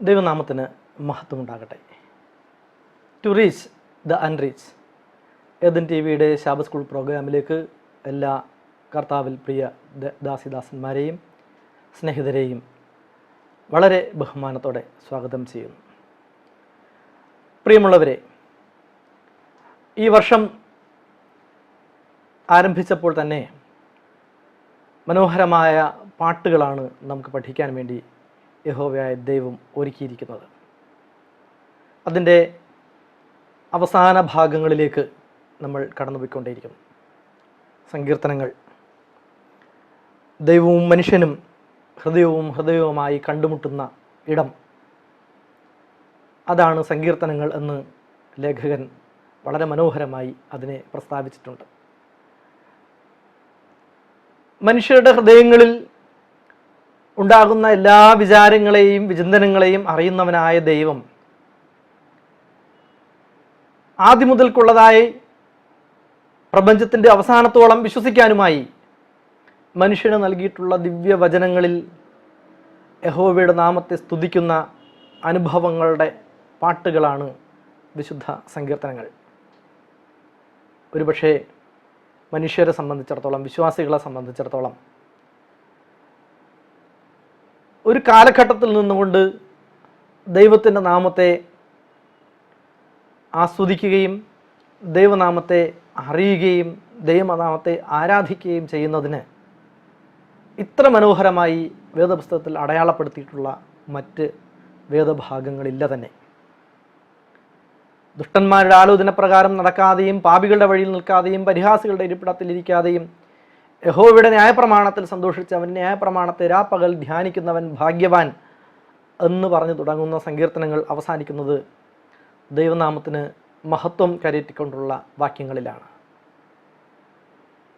ദൈവനാമത്തിന് മഹത്വമുണ്ടാകട്ടെ. To reach the unreach Eden T വിയുടെ ശാബത്ത് സ്കൂൾ പ്രോഗ്രാമിലേക്ക് എല്ലാ കർത്താവിൽ പ്രിയ ദാസിദാസന്മാരെയും സ്നേഹിതരെയും വളരെ ബഹുമാനത്തോടെ സ്വാഗതം ചെയ്യുന്നു. പ്രിയമുള്ളവരെ, ഈ വർഷം ആരംഭിച്ചപ്പോൾ തന്നെ മനോഹരമായ പാട്ടുകളാണ് നമുക്ക് പഠിക്കാൻ വേണ്ടി യഹോവയായ ദൈവം ഒരുക്കിയിരിക്കുന്നത്. അതിൻ്റെ അവസാന ഭാഗങ്ങളിലേക്ക് നമ്മൾ കടന്നുപോയിക്കൊണ്ടേയിരിക്കുന്നു. സങ്കീർത്തനങ്ങൾ ദൈവവും മനുഷ്യനും ഹൃദയവുമായി കണ്ടുമുട്ടുന്ന ഇടം, അതാണ് സങ്കീർത്തനങ്ങൾ എന്ന് ലേഖകൻ വളരെ മനോഹരമായി അതിനെ പ്രസ്താവിച്ചിട്ടുണ്ട്. മനുഷ്യരുടെ ഹൃദയങ്ങളിൽ ഉണ്ടാകുന്ന എല്ലാ വിചാരങ്ങളെയും വിചിന്തനങ്ങളെയും അറിയുന്നവനായ ദൈവം ആദ്യം മുതൽക്കുള്ളതായി പ്രപഞ്ചത്തിൻ്റെ അവസാനത്തോളം വിശ്വസിക്കാനുമായി മനുഷ്യന് നൽകിയിട്ടുള്ള ദിവ്യവചനങ്ങളിൽ യഹോവയുടെ നാമത്തെ സ്തുതിക്കുന്ന അനുഭവങ്ങളുടെ പാട്ടുകളാണ് വിശുദ്ധ സങ്കീർത്തനങ്ങൾ. ഒരുപക്ഷെ മനുഷ്യരെ സംബന്ധിച്ചിടത്തോളം, വിശ്വാസികളെ സംബന്ധിച്ചിടത്തോളം ഒരു കാലഘട്ടത്തിൽ നിന്നുകൊണ്ട് ദൈവത്തിൻ്റെ നാമത്തെ ആസ്വദിക്കുകയും ദൈവനാമത്തെ അറിയുകയും ദൈവനാമത്തെ ആരാധിക്കുകയും ചെയ്യുന്നതിന് ഇത്ര മനോഹരമായി വേദപുസ്തകത്തിൽ അടയാളപ്പെടുത്തിയിട്ടുള്ള മറ്റ് വേദഭാഗങ്ങളില്ല തന്നെ. ദുഷ്ടന്മാരുടെ ആലോചന പ്രകാരം നടക്കാതെയും പാപികളുടെ വഴിയിൽ നിൽക്കാതെയും പരിഹാസികളുടെ ഇരിപ്പിടത്തിലിരിക്കാതെയും യഹോവയുടെ ന്യായപ്രമാണത്തിൽ സന്തോഷിച്ച് അവൻ ന്യായപ്രമാണത്തെ രാപ്പകൽ ധ്യാനിക്കുന്നവൻ ഭാഗ്യവാൻ എന്ന് പറഞ്ഞു തുടങ്ങുന്ന സങ്കീർത്തനങ്ങൾ അവസാനിക്കുന്നത് ദൈവനാമത്തിന് മഹത്വം കരയറ്റിക്കൊണ്ടുള്ള വാക്യങ്ങളിലാണ്.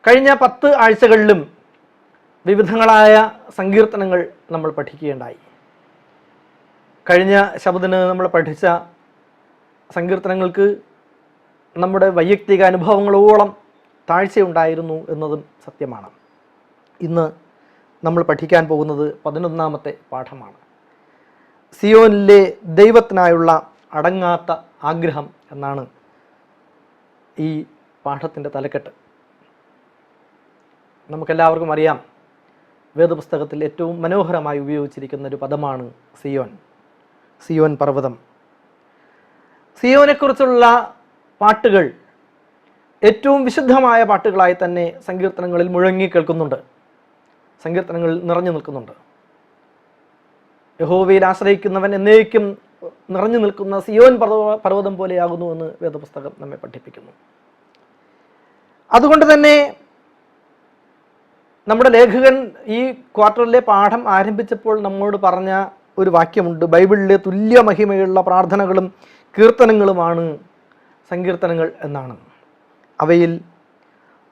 കഴിഞ്ഞ 10 ആഴ്ചകളിലും വിവിധങ്ങളായ സങ്കീർത്തനങ്ങൾ നമ്മൾ പഠിക്കുകയുണ്ടായി. കഴിഞ്ഞ ശബദിന് നമ്മൾ പഠിച്ച സങ്കീർത്തനങ്ങൾക്ക് നമ്മുടെ വൈയക്തിക അനുഭവങ്ങളോളം താഴ്ചയുണ്ടായിരുന്നു എന്നതും സത്യമാണ്. ഇന്ന് നമ്മൾ പഠിക്കാൻ പോകുന്നത് 11ാമത്തെ പാഠമാണ്. സിയോനിലെ ദൈവത്തിനായുള്ള അടങ്ങാത്ത ആഗ്രഹം എന്നാണ് ഈ പാഠത്തിൻ്റെ തലക്കെട്ട്. നമുക്കെല്ലാവർക്കും അറിയാം, വേദപുസ്തകത്തിൽ ഏറ്റവും മനോഹരമായി ഉപയോഗിച്ചിരിക്കുന്ന ഒരു പദമാണ് സിയോൻ, സിയോൻ പർവ്വതം. സിയോനെക്കുറിച്ചുള്ള പാട്ടുകൾ ഏറ്റവും വിശുദ്ധമായ പാട്ടുകളായി തന്നെ സങ്കീർത്തനങ്ങളിൽ മുഴങ്ങി കേൾക്കുന്നുണ്ട്, സങ്കീർത്തനങ്ങളിൽ നിറഞ്ഞു നിൽക്കുന്നുണ്ട്. യഹോവയിൽ ആശ്രയിക്കുന്നവൻ എന്നേക്കും നിറഞ്ഞു നിൽക്കുന്ന സിയോൻ പർവ്വതം പോലെയാകുന്നു എന്ന് വേദപുസ്തകം നമ്മെ പഠിപ്പിക്കുന്നു. അതുകൊണ്ട് തന്നെ നമ്മുടെ ലേഖകൻ ഈ ക്വാർട്ടറിലെ പാഠം ആരംഭിച്ചപ്പോൾ നമ്മോട് പറഞ്ഞ ഒരു വാക്യമുണ്ട്. ബൈബിളിലെ തുല്യ മഹിമയുള്ള പ്രാർത്ഥനകളും കീർത്തനങ്ങളുമാണ് സങ്കീർത്തനങ്ങൾ എന്നാണ്. അവയിൽ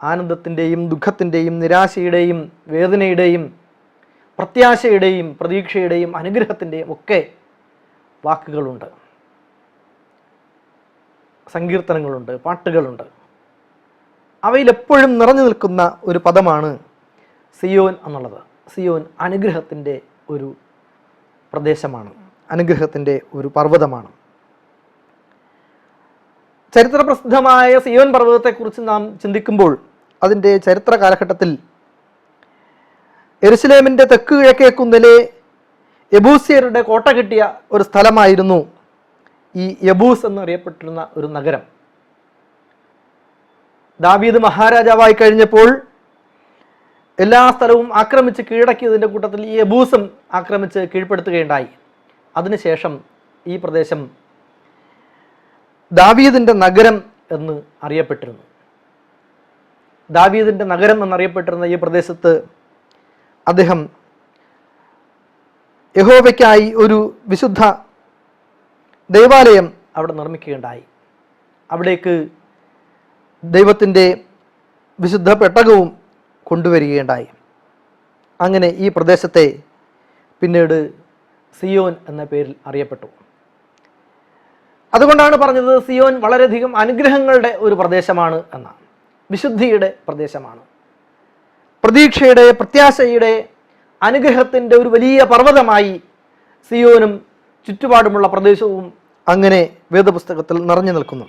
ആനന്ദത്തിൻ്റെയും ദുഃഖത്തിൻ്റെയും നിരാശയുടെയും വേദനയുടെയും പ്രത്യാശയുടെയും പ്രതീക്ഷയുടെയും അനുഗ്രഹത്തിൻ്റെയും ഒക്കെ വാക്കുകളുണ്ട്, സങ്കീർത്തനങ്ങളുണ്ട്, പാട്ടുകളുണ്ട്. അവയിലെപ്പോഴും നിറഞ്ഞു നിൽക്കുന്ന ഒരു പദമാണ് സിയോൻ എന്നുള്ളത്. സിയോൻ അനുഗ്രഹത്തിൻ്റെ ഒരു പ്രദേശമാണ്, അനുഗ്രഹത്തിൻ്റെ ഒരു പർവ്വതമാണ്. ചരിത്രപ്രസിദ്ധമായ സിയോൻ പർവ്വതത്തെക്കുറിച്ച് നാം ചിന്തിക്കുമ്പോൾ അതിൻ്റെ ചരിത്ര കാലഘട്ടത്തിൽ യെരുശലേമിൻ്റെ തെക്ക് കിഴക്കേ കുന്നിലെ യബൂസ്യരുടെ കോട്ട കിട്ടിയ ഒരു സ്ഥലമായിരുന്നു ഈ യബൂസ് എന്നറിയപ്പെട്ടിരുന്ന ഒരു നഗരം. ദാവീദ് മഹാരാജാവായി കഴിഞ്ഞപ്പോൾ എല്ലാ സ്ഥലവും ആക്രമിച്ച് കീഴടക്കിയതിൻ്റെ കൂട്ടത്തിൽ ഈ യബൂസും ആക്രമിച്ച് കീഴ്പ്പെടുത്തുകയുണ്ടായി. അതിനുശേഷം ഈ പ്രദേശം ദാവീദിൻ്റെ നഗരം എന്ന് അറിയപ്പെട്ടിരുന്നു. ദാവീദിൻ്റെ നഗരം എന്നറിയപ്പെട്ടിരുന്ന ഈ പ്രദേശത്ത് അദ്ദേഹം യഹോവയ്ക്കായി ഒരു വിശുദ്ധ ദേവാലയം അവിടെ നിർമ്മിക്കുകയുണ്ടായി. അവിടേക്ക് ദൈവത്തിൻ്റെ വിശുദ്ധ പെട്ടകവും കൊണ്ടുവരികയുണ്ടായി. അങ്ങനെ ഈ പ്രദേശത്തെ പിന്നീട് സിയോൻ എന്ന പേരിൽ അറിയപ്പെട്ടു. അതുകൊണ്ടാണ് പറഞ്ഞത് സിയോൻ വളരെയധികം അനുഗ്രഹങ്ങളുടെ ഒരു പ്രദേശമാണ് എന്നാണ്, വിശുദ്ധിയുടെ പ്രദേശമാണ്, പ്രതീക്ഷയുടെ പ്രത്യാശയുടെ അനുഗ്രഹത്തിൻ്റെ ഒരു വലിയ പർവ്വതമായി സിയോനും ചുറ്റുപാടുമുള്ള പ്രദേശവും അങ്ങനെ വേദപുസ്തകത്തിൽ നിറഞ്ഞു നിൽക്കുന്നു.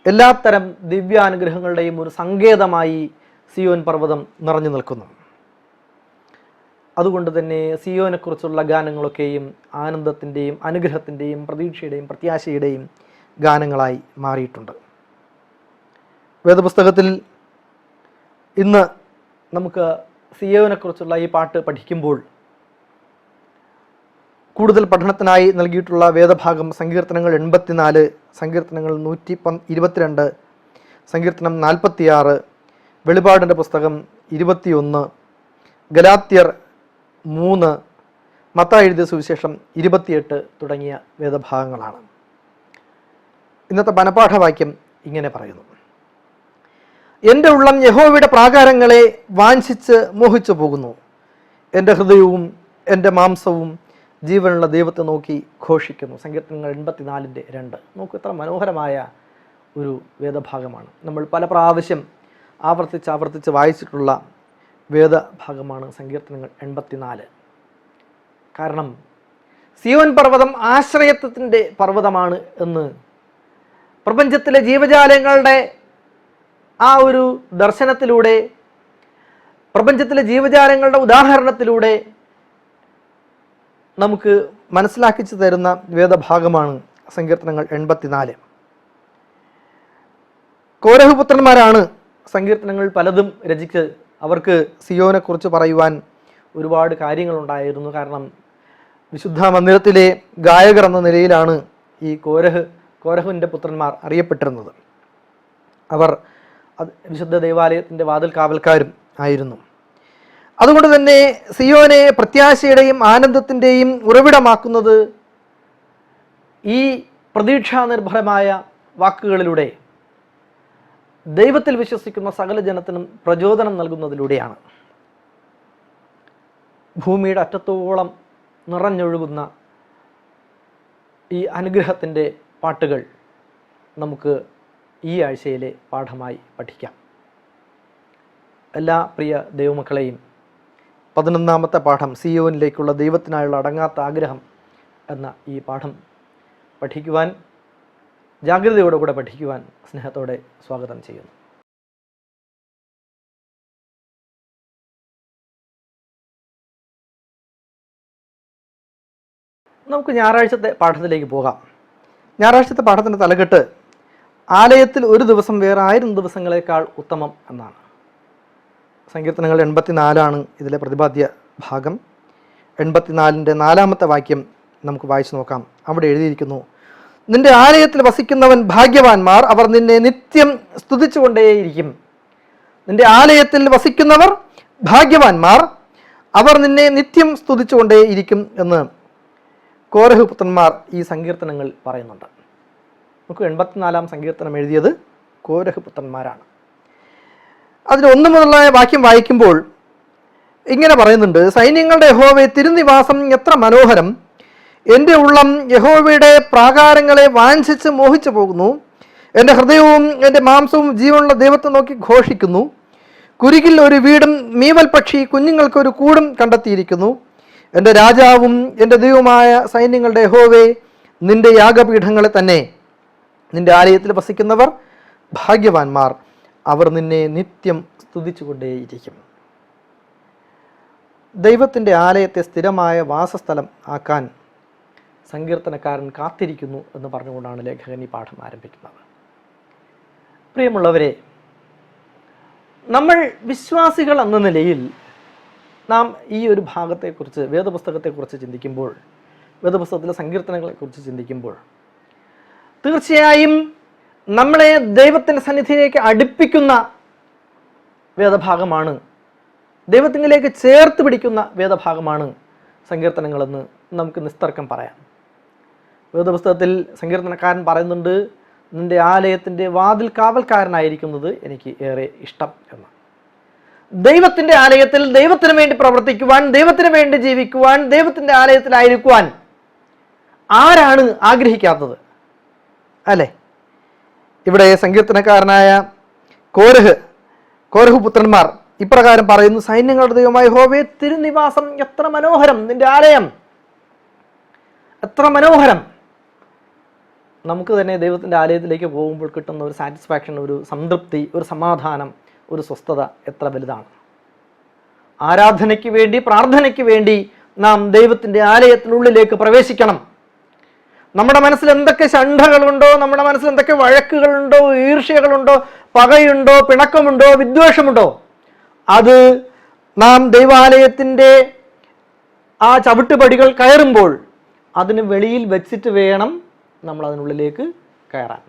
എല്ലാത്തരം ദിവ്യാനുഗ്രഹങ്ങളുടെയും ഒരു സങ്കേതമായി സിയോൻ പർവ്വതം നിറഞ്ഞു നിൽക്കുന്നു. അതുകൊണ്ട് തന്നെ സിയോനെക്കുറിച്ചുള്ള ഗാനങ്ങളൊക്കെയും ആനന്ദത്തിൻ്റെയും അനുഗ്രഹത്തിൻ്റെയും പ്രതീക്ഷയുടെയും പ്രത്യാശയുടെയും ഗാനങ്ങളായി മാറിയിട്ടുണ്ട്. വേദപുസ്തകത്തിൽ ഇന്ന് നമുക്ക് സിയോനെക്കുറിച്ചുള്ള ഈ പാട്ട് പഠിക്കുമ്പോൾ കൂടുതൽ പഠനത്തിനായി നൽകിയിട്ടുള്ള വേദഭാഗം സങ്കീർത്തനങ്ങൾ 84, സങ്കീർത്തനങ്ങൾ 122, സങ്കീർത്തനം 46, വെളിപാടിൻ്റെ പുസ്തകം 21, ഗലാത്യർ 3, മത്തായി എഴുതിയ സുവിശേഷം 28 തുടങ്ങിയ വേദഭാഗങ്ങളാണ്. ഇന്നത്തെ മനപാഠവാക്യം ഇങ്ങനെ പറയുന്നു: എൻ്റെ ഉള്ളം യഹോവയുടെ പ്രാകാരങ്ങളെ വാഞ്ചിച്ച് മോഹിച്ചു പോകുന്നു. എൻ്റെ ഹൃദയവും എൻ്റെ മാംസവും ജീവനുള്ള ദൈവത്തെ നോക്കി ഘോഷിക്കുന്നു. സങ്കീർത്തനങ്ങൾ 84:2. നോക്കൂ, എത്ര മനോഹരമായ ഒരു വേദഭാഗമാണ്. നമ്മൾ പല പ്രാവശ്യം ആവർത്തിച്ച് വായിച്ചിട്ടുള്ള വേദഭാഗമാണ് സങ്കീർത്തനങ്ങൾ 84. കാരണം സിയോൻ പർവ്വതം ആശ്രയത്വത്തിൻ്റെ പർവ്വതമാണ് എന്ന് പ്രപഞ്ചത്തിലെ ജീവജാലങ്ങളുടെ ആ ഒരു ദർശനത്തിലൂടെ, പ്രപഞ്ചത്തിലെ ജീവജാലങ്ങളുടെ ഉദാഹരണത്തിലൂടെ നമുക്ക് മനസ്സിലാക്കിച്ചു തരുന്ന വേദഭാഗമാണ് സങ്കീർത്തനങ്ങൾ 84. കോരഹ് പുത്രന്മാരാണ് സങ്കീർത്തനങ്ങൾ പലതും രചിച്ച്. അവർക്ക് സിയോനെക്കുറിച്ച് പറയുവാൻ ഒരുപാട് കാര്യങ്ങളുണ്ടായിരുന്നു. കാരണം വിശുദ്ധ മന്ദിരത്തിലെ ഗായകർ എന്ന നിലയിലാണ് ഈ കോരഹിൻ്റെ പുത്രന്മാർ അറിയപ്പെട്ടിരുന്നത്. അവർ വിശുദ്ധ ദേവാലയത്തിൻ്റെ വാതിൽ കാവൽക്കാരും ആയിരുന്നു. അതുകൊണ്ട് തന്നെ സിയോനെ പ്രത്യാശയുടെയും ആനന്ദത്തിൻ്റെയും ഉറവിടമാക്കുന്നത് ഈ പ്രതീക്ഷാനിർഭരമായ വാക്കുകളിലൂടെ ദൈവത്തിൽ വിശ്വസിക്കുന്ന സകല ജനത്തിനും പ്രചോദനം നൽകുന്നതിലൂടെയാണ്. ഭൂമിയുടെ അറ്റത്തോളം നിറഞ്ഞൊഴുകുന്ന ഈ അനുഗ്രഹത്തിൻ്റെ പാട്ടുകൾ നമുക്ക് ഈ ആഴ്ചയിലെ പാഠമായി പഠിക്കാം. എല്ലാ പ്രിയ ദൈവമക്കളെയും 11ാമത്തെ പാഠം, സിയോനിലേക്കുള്ള ദൈവത്തിനായുള്ള അടങ്ങാത്ത ആഗ്രഹം എന്ന ഈ പാഠം പഠിക്കുവാൻ, ജാഗ്രതയോടുകൂടെ പഠിക്കുവാൻ സ്നേഹത്തോടെ സ്വാഗതം ചെയ്യുന്നു. നമുക്ക് ഞായറാഴ്ചത്തെ പാഠത്തിലേക്ക് പോകാം. ഞായറാഴ്ചത്തെ പാഠത്തിൻ്റെ തലക്കെട്ട് ആലയത്തിൽ ഒരു ദിവസം വേറെ 1000 ദിവസങ്ങളേക്കാൾ ഉത്തമം എന്നാണ്. സങ്കീർത്തനങ്ങൾ 84 ഇതിലെ പ്രതിപാദ്യ ഭാഗം. 84ൻ്റെ 4ാമത്തെ വാക്യം നമുക്ക് വായിച്ചു നോക്കാം. അവിടെ എഴുതിയിരിക്കുന്നു: നിന്റെ ആലയത്തിൽ വസിക്കുന്നവൻ ഭാഗ്യവാന്മാർ, അവർ നിന്നെ നിത്യം സ്തുതിച്ചുകൊണ്ടേയിരിക്കും. നിന്റെ ആലയത്തിൽ വസിക്കുന്നവർ ഭാഗ്യവാന്മാർ, അവർ നിന്നെ നിത്യം സ്തുതിച്ചുകൊണ്ടേയിരിക്കും എന്ന് കോരഹ് പുത്രന്മാർ ഈ സങ്കീർത്തനങ്ങൾ പറയുന്നുണ്ട്. നമുക്ക് 84ാം സങ്കീർത്തനം എഴുതിയത് കോരഹ് പുത്രന്മാരാണ്. അതിൽ 1 മുതലുള്ള വാക്യം വായിക്കുമ്പോൾ ഇങ്ങനെ പറയുന്നുണ്ട്: സൈന്യങ്ങളുടെ യഹോവേ, തിരുനിവാസം എത്ര മനോഹരം! എൻ്റെ ഉള്ളം യഹോവയുടെ പ്രാകാരങ്ങളെ വാഞ്ചിച്ച് മോഹിച്ചു പോകുന്നു. എൻ്റെ ഹൃദയവും എൻ്റെ മാംസവും ജീവനുള്ള ദൈവത്തെ നോക്കി ഘോഷിക്കുന്നു. കുരുകിൽ ഒരു വീടും മീവൽ പക്ഷി കുഞ്ഞുങ്ങൾക്കൊരു കൂടും കണ്ടെത്തിയിരിക്കുന്നു. എൻ്റെ രാജാവും എൻ്റെ ദൈവമായ സൈന്യങ്ങളുടെ യഹോവേ, നിൻ്റെ യാഗപീഠങ്ങളെ തന്നെ. നിൻ്റെ ആലയത്തിൽ വസിക്കുന്നവർ ഭാഗ്യവാന്മാർ, അവർ നിന്നെ നിത്യം സ്തുതിച്ചുകൊണ്ടേയിരിക്കും. ദൈവത്തിൻ്റെ ആലയത്തെ സ്ഥിരമായ വാസസ്ഥലം ആക്കാൻ സങ്കീർത്തനക്കാരൻ കാത്തിരിക്കുന്നു എന്ന് പറഞ്ഞുകൊണ്ടാണ് ലേഖകൻ ഈ പാഠം ആരംഭിക്കുന്നത്. പ്രിയമുള്ളവരെ, നമ്മൾ വിശ്വാസികൾ എന്ന നിലയിൽ നാം ഈ ഒരു ഭാഗത്തെക്കുറിച്ച്, വേദപുസ്തകത്തെക്കുറിച്ച് ചിന്തിക്കുമ്പോൾ, വേദപുസ്തകത്തിലെ സങ്കീർത്തനങ്ങളെക്കുറിച്ച് ചിന്തിക്കുമ്പോൾ തീർച്ചയായും നമ്മളെ ദൈവത്തിൻ്റെ സന്നിധിയിലേക്ക് അടുപ്പിക്കുന്ന വേദഭാഗമാണ്, ദൈവത്തിലേക്ക് ചേർത്ത് പിടിക്കുന്ന വേദഭാഗമാണ് സങ്കീർത്തനങ്ങളെന്ന് നമുക്ക് നിസ്തർക്കം പറയാം. വേദപുസ്തകത്തിൽ സങ്കീർത്തനക്കാരൻ പറയുന്നുണ്ട്: നിൻ്റെ ആലയത്തിൻ്റെ വാതിൽ കാവൽക്കാരനായിരിക്കുന്നത് എനിക്ക് ഏറെ ഇഷ്ടം എന്ന്. ദൈവത്തിൻ്റെ ആലയത്തിൽ ദൈവത്തിന് വേണ്ടി പ്രവർത്തിക്കുവാൻ, ദൈവത്തിന് വേണ്ടി ജീവിക്കുവാൻ, ദൈവത്തിൻ്റെ ആലയത്തിലായിരിക്കുവാൻ ആരാണ് ആഗ്രഹിക്കാത്തത്? അല്ലേ? ഇവിടെ സങ്കീർത്തനക്കാരനായ കോരഹ് പുത്രന്മാർ ഇപ്രകാരം പറയുന്നു: സൈന്യങ്ങളുടെ ദൈവമായ യഹോവേ, തിരുനിവാസം എത്ര മനോഹരം! നിന്റെ ആലയം എത്ര മനോഹരം! നമുക്ക് തന്നെ ദൈവത്തിൻ്റെ ആലയത്തിലേക്ക് പോകുമ്പോൾ കിട്ടുന്ന ഒരു സാറ്റിസ്ഫാക്ഷൻ, ഒരു സംതൃപ്തി, ഒരു സമാധാനം, ഒരു സ്വസ്ഥത എത്ര വലുതാണ്. ആരാധനയ്ക്ക് വേണ്ടി, പ്രാർത്ഥനയ്ക്ക് വേണ്ടി നാം ദൈവത്തിൻ്റെ ആലയത്തിനുള്ളിലേക്ക് പ്രവേശിക്കണം. നമ്മുടെ മനസ്സിൽ എന്തൊക്കെ ഷണ്ഠകളുണ്ടോ, നമ്മുടെ മനസ്സിൽ എന്തൊക്കെ വഴക്കുകളുണ്ടോ, ഈർഷ്യകളുണ്ടോ, പകയുണ്ടോ, പിണക്കമുണ്ടോ, വിദ്വേഷമുണ്ടോ, അത് നാം ദൈവാലയത്തിൻ്റെ ആ ചവിട്ടുപടികൾ കയറുമ്പോൾ അതിന് വെളിയിൽ വെച്ചിട്ട് വേണം നമ്മൾ അതിനുള്ളിലേക്ക് കയറാൻ.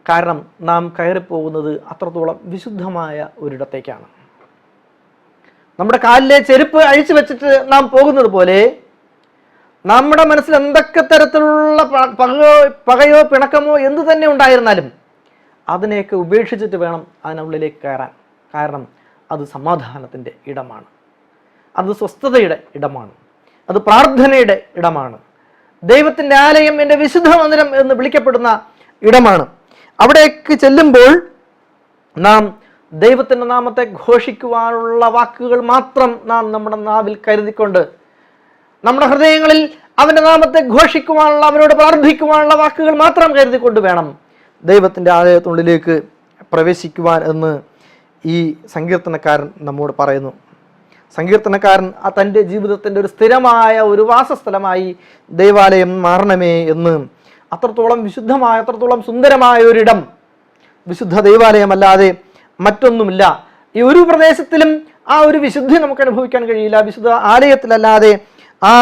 കാരണം നാം കയറിപ്പോകുന്നത് അത്രത്തോളം വിശുദ്ധമായ ഒരിടത്തേക്കാണ്. നമ്മുടെ കാലിലെ ചെരുപ്പ് അഴിച്ചു വെച്ചിട്ട് നാം പോകുന്നത് പോലെ നമ്മുടെ മനസ്സിൽ എന്തൊക്കെ തരത്തിലുള്ള പകയോ പിണക്കമോ എന്തു തന്നെ ഉണ്ടായിരുന്നാലും അതിനെയൊക്കെ ഉപേക്ഷിച്ചിട്ട് വേണം അതിനുള്ളിലേക്ക് കയറാൻ. കാരണം അത് സമാധാനത്തിൻ്റെ ഇടമാണ്, അത് സ്വസ്ഥതയുടെ ഇടമാണ്, അത് പ്രാർത്ഥനയുടെ ഇടമാണ്. ദൈവത്തിൻ്റെ ആലയം എൻ്റെ വിശുദ്ധ മന്ദിരം എന്ന് വിളിക്കപ്പെടുന്ന ഇടമാണ്. അവിടേക്ക് ചെല്ലുമ്പോൾ നാം ദൈവത്തിൻ്റെ നാമത്തെ ഘോഷിക്കുവാനുള്ള വാക്കുകൾ മാത്രം നാം നമ്മുടെ നാവിൽ കരുതിക്കൊണ്ട്, നമ്മുടെ ഹൃദയങ്ങളിൽ അവൻ്റെ നാമത്തെ ഘോഷിക്കുവാനുള്ള, അവനോട് പ്രാർത്ഥിക്കുവാനുള്ള വാക്കുകൾ മാത്രം കരുതിക്കൊണ്ട് വേണം ദൈവത്തിൻ്റെ ആലയത്തിനുള്ളിലേക്ക് പ്രവേശിക്കുവാൻ എന്ന് ഈ സങ്കീർത്തനക്കാരൻ നമ്മോട് പറയുന്നു. സങ്കീർത്തനക്കാരൻ തൻ്റെ ജീവിതത്തിൻ്റെ ഒരു സ്ഥിരമായ ഒരു വാസസ്ഥലമായി ദൈവാലയം മാറണമേ എന്ന്, അത്രത്തോളം വിശുദ്ധമായ, അത്രത്തോളം സുന്ദരമായ ഒരിടം വിശുദ്ധ ദൈവാലയമല്ലാതെ മറ്റൊന്നുമില്ല. ഈ ഒരു പ്രദേശത്തിലും ആ ഒരു വിശുദ്ധി നമുക്ക് അനുഭവിക്കാൻ കഴിയില്ല. വിശുദ്ധ ആലയത്തിലല്ലാതെ ആ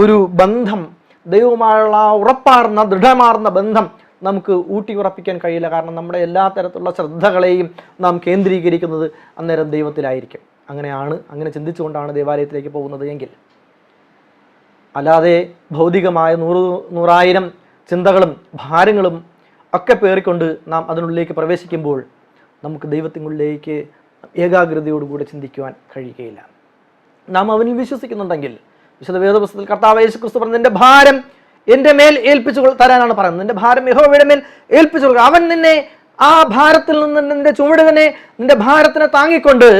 ഒരു ബന്ധം, ദൈവവുമായുള്ള ആ ഉറപ്പാർന്ന ദൃഢമാർന്ന ബന്ധം നമുക്ക് ഊട്ടി ഉറപ്പിക്കാൻ കഴിയില്ല. കാരണം നമ്മുടെ എല്ലാ തരത്തിലുള്ള ശ്രദ്ധകളെയും നാം കേന്ദ്രീകരിക്കുന്നത് അന്നേരം ദൈവത്തിലായിരിക്കും. അങ്ങനെ ചിന്തിച്ചുകൊണ്ടാണ് ദേവാലയത്തിലേക്ക് പോകുന്നത് എങ്കിൽ, അല്ലാതെ ഭൗതികമായ നൂറായിരം ചിന്തകളും ഭാരങ്ങളും ഒക്കെ പേറിക്കൊണ്ട് നാം അതിനുള്ളിലേക്ക് പ്രവേശിക്കുമ്പോൾ നമുക്ക് ദൈവത്തിനുള്ളിലേക്ക് ഏകാഗ്രതയോടുകൂടെ ചിന്തിക്കുവാൻ കഴിയുകയില്ല. നാം അവനിൽ വിശ്വസിക്കുന്നുണ്ടെങ്കിൽ, വിശുദ്ധ വേദപുസ്തകത്തിൽ കർത്താവ് യേശു ക്രിസ്തു പറഞ്ഞു, നിന്റെ ഭാരം എൻ്റെ മേൽ ഏൽപ്പിച്ചു തരാനാണ് പറയുന്നത്. നിന്റെ ഭാരം യഹോവയുടെ മേൽ ഏൽപ്പിച്ചു കൊടുക്കുക. അവൻ നിന്നെ ആ ഭാരത്തിൽ നിന്ന്, നിന്റെ ചുവടുകനെ, നിന്റെ ഭാരത്തിനെ താങ്ങിക്കൊണ്ട്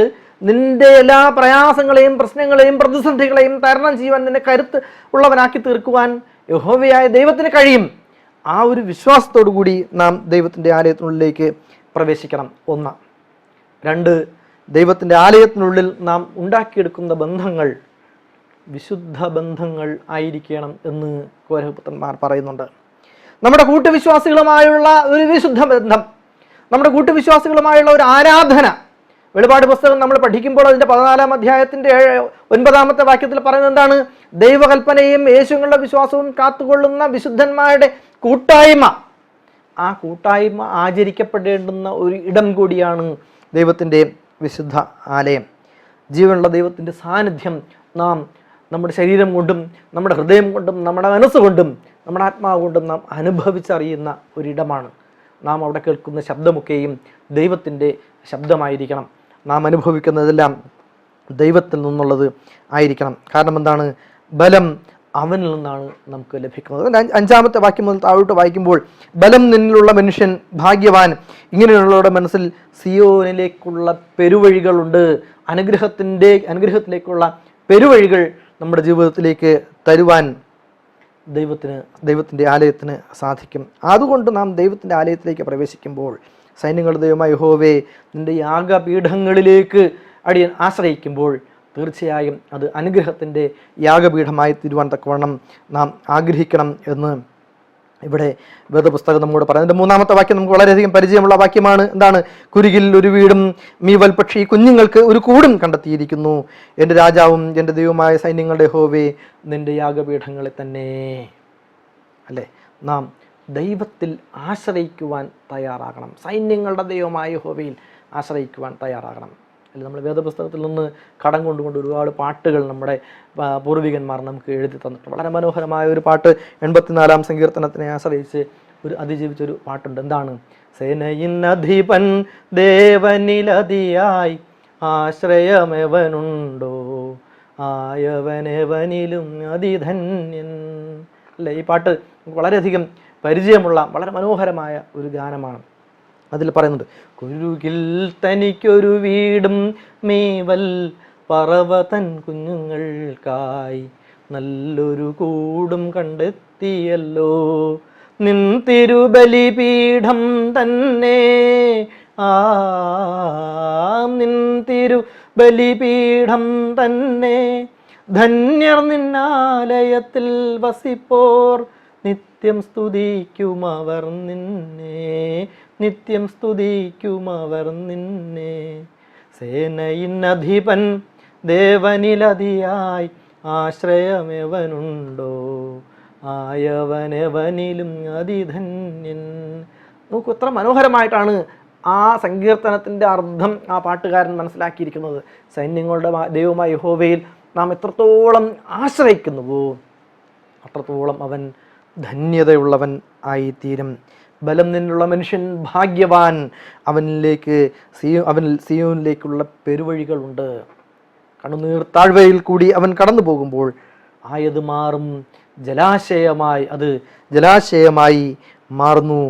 നിന്റെ എല്ലാ പ്രയാസങ്ങളെയും പ്രശ്നങ്ങളെയും പ്രതിസന്ധികളെയും തരണം ചെയ്യുവാൻ, നിന്നെ കരുത്ത് ഉള്ളവനാക്കി തീർക്കുവാൻ യഹോവയായ ദൈവത്തിന് കഴിയും. ആ ഒരു വിശ്വാസത്തോടു കൂടി നാം ദൈവത്തിൻ്റെ ആലയത്തിനുള്ളിലേക്ക് പ്രവേശിക്കണം. 1. 2, ദൈവത്തിൻ്റെ ആലയത്തിനുള്ളിൽ നാം ഉണ്ടാക്കിയെടുക്കുന്ന ബന്ധങ്ങൾ വിശുദ്ധ ബന്ധങ്ങൾ ആയിരിക്കണം എന്ന് കോരഹപുത്രന്മാർ പറയുന്നുണ്ട്. നമ്മുടെ കൂട്ടുവിശ്വാസികളുമായുള്ള ഒരു വിശുദ്ധ ബന്ധം, നമ്മുടെ കൂട്ടുവിശ്വാസികളുമായുള്ള ഒരു ആരാധന. വെളിപാട് പുസ്തകം നമ്മൾ പഠിക്കുമ്പോൾ അതിൻ്റെ 14-ാം അധ്യായത്തിൻ്റെ 9-ാമത്തെ വാക്യത്തിൽ പറയുന്നത് എന്താണ്? ദൈവകൽപ്പനയും യേശുവിനുള്ള വിശ്വാസവും കാത്തുകൊള്ളുന്ന വിശുദ്ധന്മാരുടെ കൂട്ടായ്മ. ആ കൂട്ടായ്മ ആചരിക്കപ്പെടേണ്ടുന്ന ഒരു ഇടം കൂടിയാണ് ദൈവത്തിൻ്റെ വിശുദ്ധ ആലയം. ജീവനുള്ള ദൈവത്തിൻ്റെ സാന്നിധ്യം നാം നമ്മുടെ ശരീരം കൊണ്ടും, നമ്മുടെ ഹൃദയം കൊണ്ടും, നമ്മുടെ മനസ്സുകൊണ്ടും, നമ്മുടെ ആത്മാവ് കൊണ്ടും നാം അനുഭവിച്ചറിയുന്ന ഒരിടമാണ്. നാം അവിടെ കേൾക്കുന്ന ശബ്ദമൊക്കെയും ദൈവത്തിൻ്റെ ശബ്ദമായിരിക്കണം. നാം അനുഭവിക്കുന്നതെല്ലാം ദൈവത്തിൽ നിന്നുള്ളത് ആയിരിക്കണം. കാരണം എന്താണ്? ബലം അവനിൽ നിന്നാണ് നമുക്ക് ലഭിക്കുന്നത്. 5-ാമത്തെ വാക്യം മുതൽ താഴോട്ട് വായിക്കുമ്പോൾ, ബലം നിന്നിലുള്ള മനുഷ്യൻ ഭാഗ്യവാൻ, ഇങ്ങനെയുള്ളവരുടെ മനസ്സിൽ സിയോനിലേക്കുള്ള പെരുവഴികളുണ്ട്. അനുഗ്രഹത്തിലേക്കുള്ള പെരുവഴികൾ നമ്മുടെ ജീവിതത്തിലേക്ക് തരുവാൻ ദൈവത്തിൻ്റെ ആലയത്തിന് സാധിക്കും. അതുകൊണ്ട് നാം ദൈവത്തിൻ്റെ ആലയത്തിലേക്ക് പ്രവേശിക്കുമ്പോൾ, സൈന്യങ്ങളുടെ ദൈവമായ യഹോവേ, നിൻ്റെ യാഗപീഠങ്ങളിലേക്ക് അടിയൻ ആശ്രയിക്കുമ്പോൾ തീർച്ചയായും അത് അനുഗ്രഹത്തിൻ്റെ യാഗപീഠമായി തീരുവാൻ തക്കവണ്ണം നാം ആഗ്രഹിക്കണം എന്ന് ഇവിടെ വേദപുസ്തകം നമ്മോട് പറയുന്നത്. 3-ാമത്തെ വാക്യം നമുക്ക് വളരെയധികം പരിചയമുള്ള വാക്യമാണ്. എന്താണ്? കുരുകിൽ ഒരു വീടും മീവൽ പക്ഷി കുഞ്ഞുങ്ങൾക്ക് ഒരു കൂടും കണ്ടെത്തിയിരിക്കുന്നു. എൻ്റെ രാജാവും എൻ്റെ ദൈവമായ സൈന്യങ്ങളുടെ യഹോവേ, നിൻ്റെ യാഗപീഠങ്ങളെ തന്നെ. അല്ലേ? നാം ദൈവത്തിൽ ആശ്രയിക്കുവാൻ തയ്യാറാകണം. സൈന്യങ്ങളുടെ ദൈവമായ യഹോവയിൽ ആശ്രയിക്കുവാൻ തയ്യാറാകണം. അല്ല, നമ്മൾ വേദപുസ്തകത്തിൽ നിന്ന് കടം കൊണ്ടുകൊണ്ട് ഒരുപാട് പാട്ടുകൾ നമ്മുടെ പൂർവികന്മാർ നമുക്ക് എഴുതി തന്നിട്ടുണ്ട്. വളരെ മനോഹരമായ ഒരു പാട്ട് 84-ാം സങ്കീർത്തനത്തിനെ ആശ്രയിച്ച് അതിജീവിച്ചൊരു പാട്ടുണ്ട്. എന്താണ്? സേനയിന്നധിപൻ ദേവനിലതിയായി ആശ്രയമെവനുണ്ടോ, ആയവനെവനിലും അതിധന്യൻ. അല്ലേ? ഈ പാട്ട് വളരെയധികം പരിചയമുള്ള വളരെ മനോഹരമായ ഒരു ഗാനമാണ്. അതിൽ പറയുന്നുണ്ട്, കുരുകിൽ തനിക്കൊരു വീടും മേവൽ പറവതൻ കുഞ്ഞുങ്ങൾക്കായി നല്ലൊരു കൂടും കണ്ടെത്തിയല്ലോ. നിൻ തിരുബലിപീഠം തന്നെ, നിൻ തിരുബലിപീഠം തന്നെ, ധന്യർ നിന്നാലയത്തിൽ വസിപ്പോർ, നിത്യം സ്തുതിക്കുമവർ നിന്നെ, നിത്യം സ്തുതിക്കുമവർ നിന്നെ. സേനയിന്നധിപൻ ദേവനിലതിയായി ആശ്രയമെവനുണ്ടോ, ആയവനെവനിലും അതിധന്യൻ. നോക്കൂ, എത്ര മനോഹരമായിട്ടാണ് ആ സങ്കീർത്തനത്തിൻ്റെ അർത്ഥം ആ പാട്ടുകാരൻ മനസ്സിലാക്കിയിരിക്കുന്നത്. സൈന്യങ്ങളുടെ ദൈവമായ യഹോവയിൽ നാം എത്രത്തോളം ആശ്രയിക്കുന്നുവോ അത്രത്തോളം അവൻ ധന്യതയുള്ളവൻ ആയിത്തീരും. ബലം നിന്നുള്ള മനുഷ്യൻ ഭാഗ്യവാൻ, അവനിൽ സിയോനിലേക്കുള്ള പെരുവഴികളുണ്ട്. കണ്ണുനീർ താഴ്വയിൽ കൂടി അവൻ കടന്നു പോകുമ്പോൾ ആയത് മാറും ജലാശയമായി, അത് ജലാശയമായി മാറുന്നു.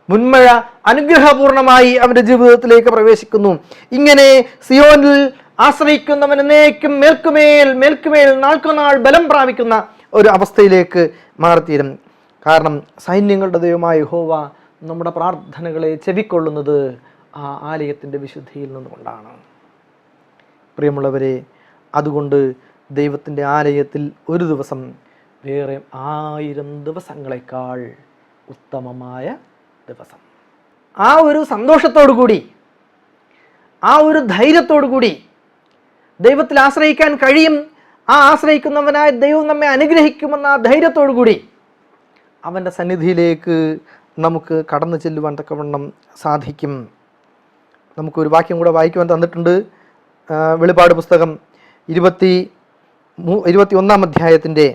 മുൻമഴ അനുഗ്രഹപൂർണമായി അവൻ്റെ ജീവിതത്തിലേക്ക് പ്രവേശിക്കുന്നു. ഇങ്ങനെ സിയോനിൽ ആശ്രയിക്കുന്നവൻ എന്നേക്കും മേൽക്കുമേൽ മേൽക്കുമേൽ നാൾക്കുനാൾ ബലം പ്രാപിക്കുന്ന ഒരു അവസ്ഥയിലേക്ക് മാറിത്തീരും. കാരണം സൈന്യങ്ങളുടെ ദൈവമായ യഹോവ നമ്മുടെ പ്രാർത്ഥനകളെ ചെവിക്കൊള്ളുന്നത് ആ ആലയത്തിൻ്റെ വിശുദ്ധിയിൽ നിന്നുകൊണ്ടാണ്. പ്രിയമുള്ളവരെ, അതുകൊണ്ട് ദൈവത്തിൻ്റെ ആലയത്തിൽ ഒരു ദിവസം വേറെ 1000 ദിവസങ്ങളെക്കാൾ ഉത്തമമായ ദിവസം. ആ ഒരു സന്തോഷത്തോടു കൂടി, ആ ഒരു ധൈര്യത്തോടു കൂടി ദൈവത്തിൽ ആശ്രയിക്കാൻ കഴിയും. ആ ആശ്രയിക്കുന്നവനായ ദൈവം നമ്മെ അനുഗ്രഹിക്കുമെന്ന ആ ധൈര്യത്തോടു കൂടി അവൻ്റെ സന്നിധിയിലേക്ക് നമുക്ക് കടന്നു ചെല്ലുവാൻ തക്കവണ്ണം സാധിക്കും. നമുക്കൊരു വാക്യം കൂടെ വായിക്കുവാൻ തന്നിട്ടുണ്ട്. വെളിപാട് പുസ്തകം 21 അധ്യായത്തിൻ്റെ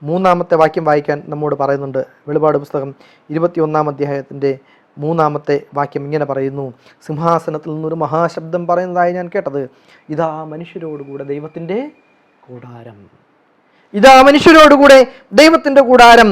3-ാമത്തെ വാക്യം വായിക്കാൻ നമ്മോട് പറയുന്നുണ്ട്. വെളിപാട് പുസ്തകം 21 അധ്യായത്തിൻ്റെ 3-ാമത്തെ വാക്യം ഇങ്ങനെ പറയുന്നു: സിംഹാസനത്തിൽ നിന്നൊരു മഹാശബ്ദം പറയുന്നതായി ഞാൻ കേട്ടത്, ഇതാ മനുഷ്യരോടുകൂടെ ദൈവത്തിൻ്റെ കൂടാരം, ഇതാ മനുഷ്യരോടുകൂടെ ദൈവത്തിൻ്റെ കൂടാരം,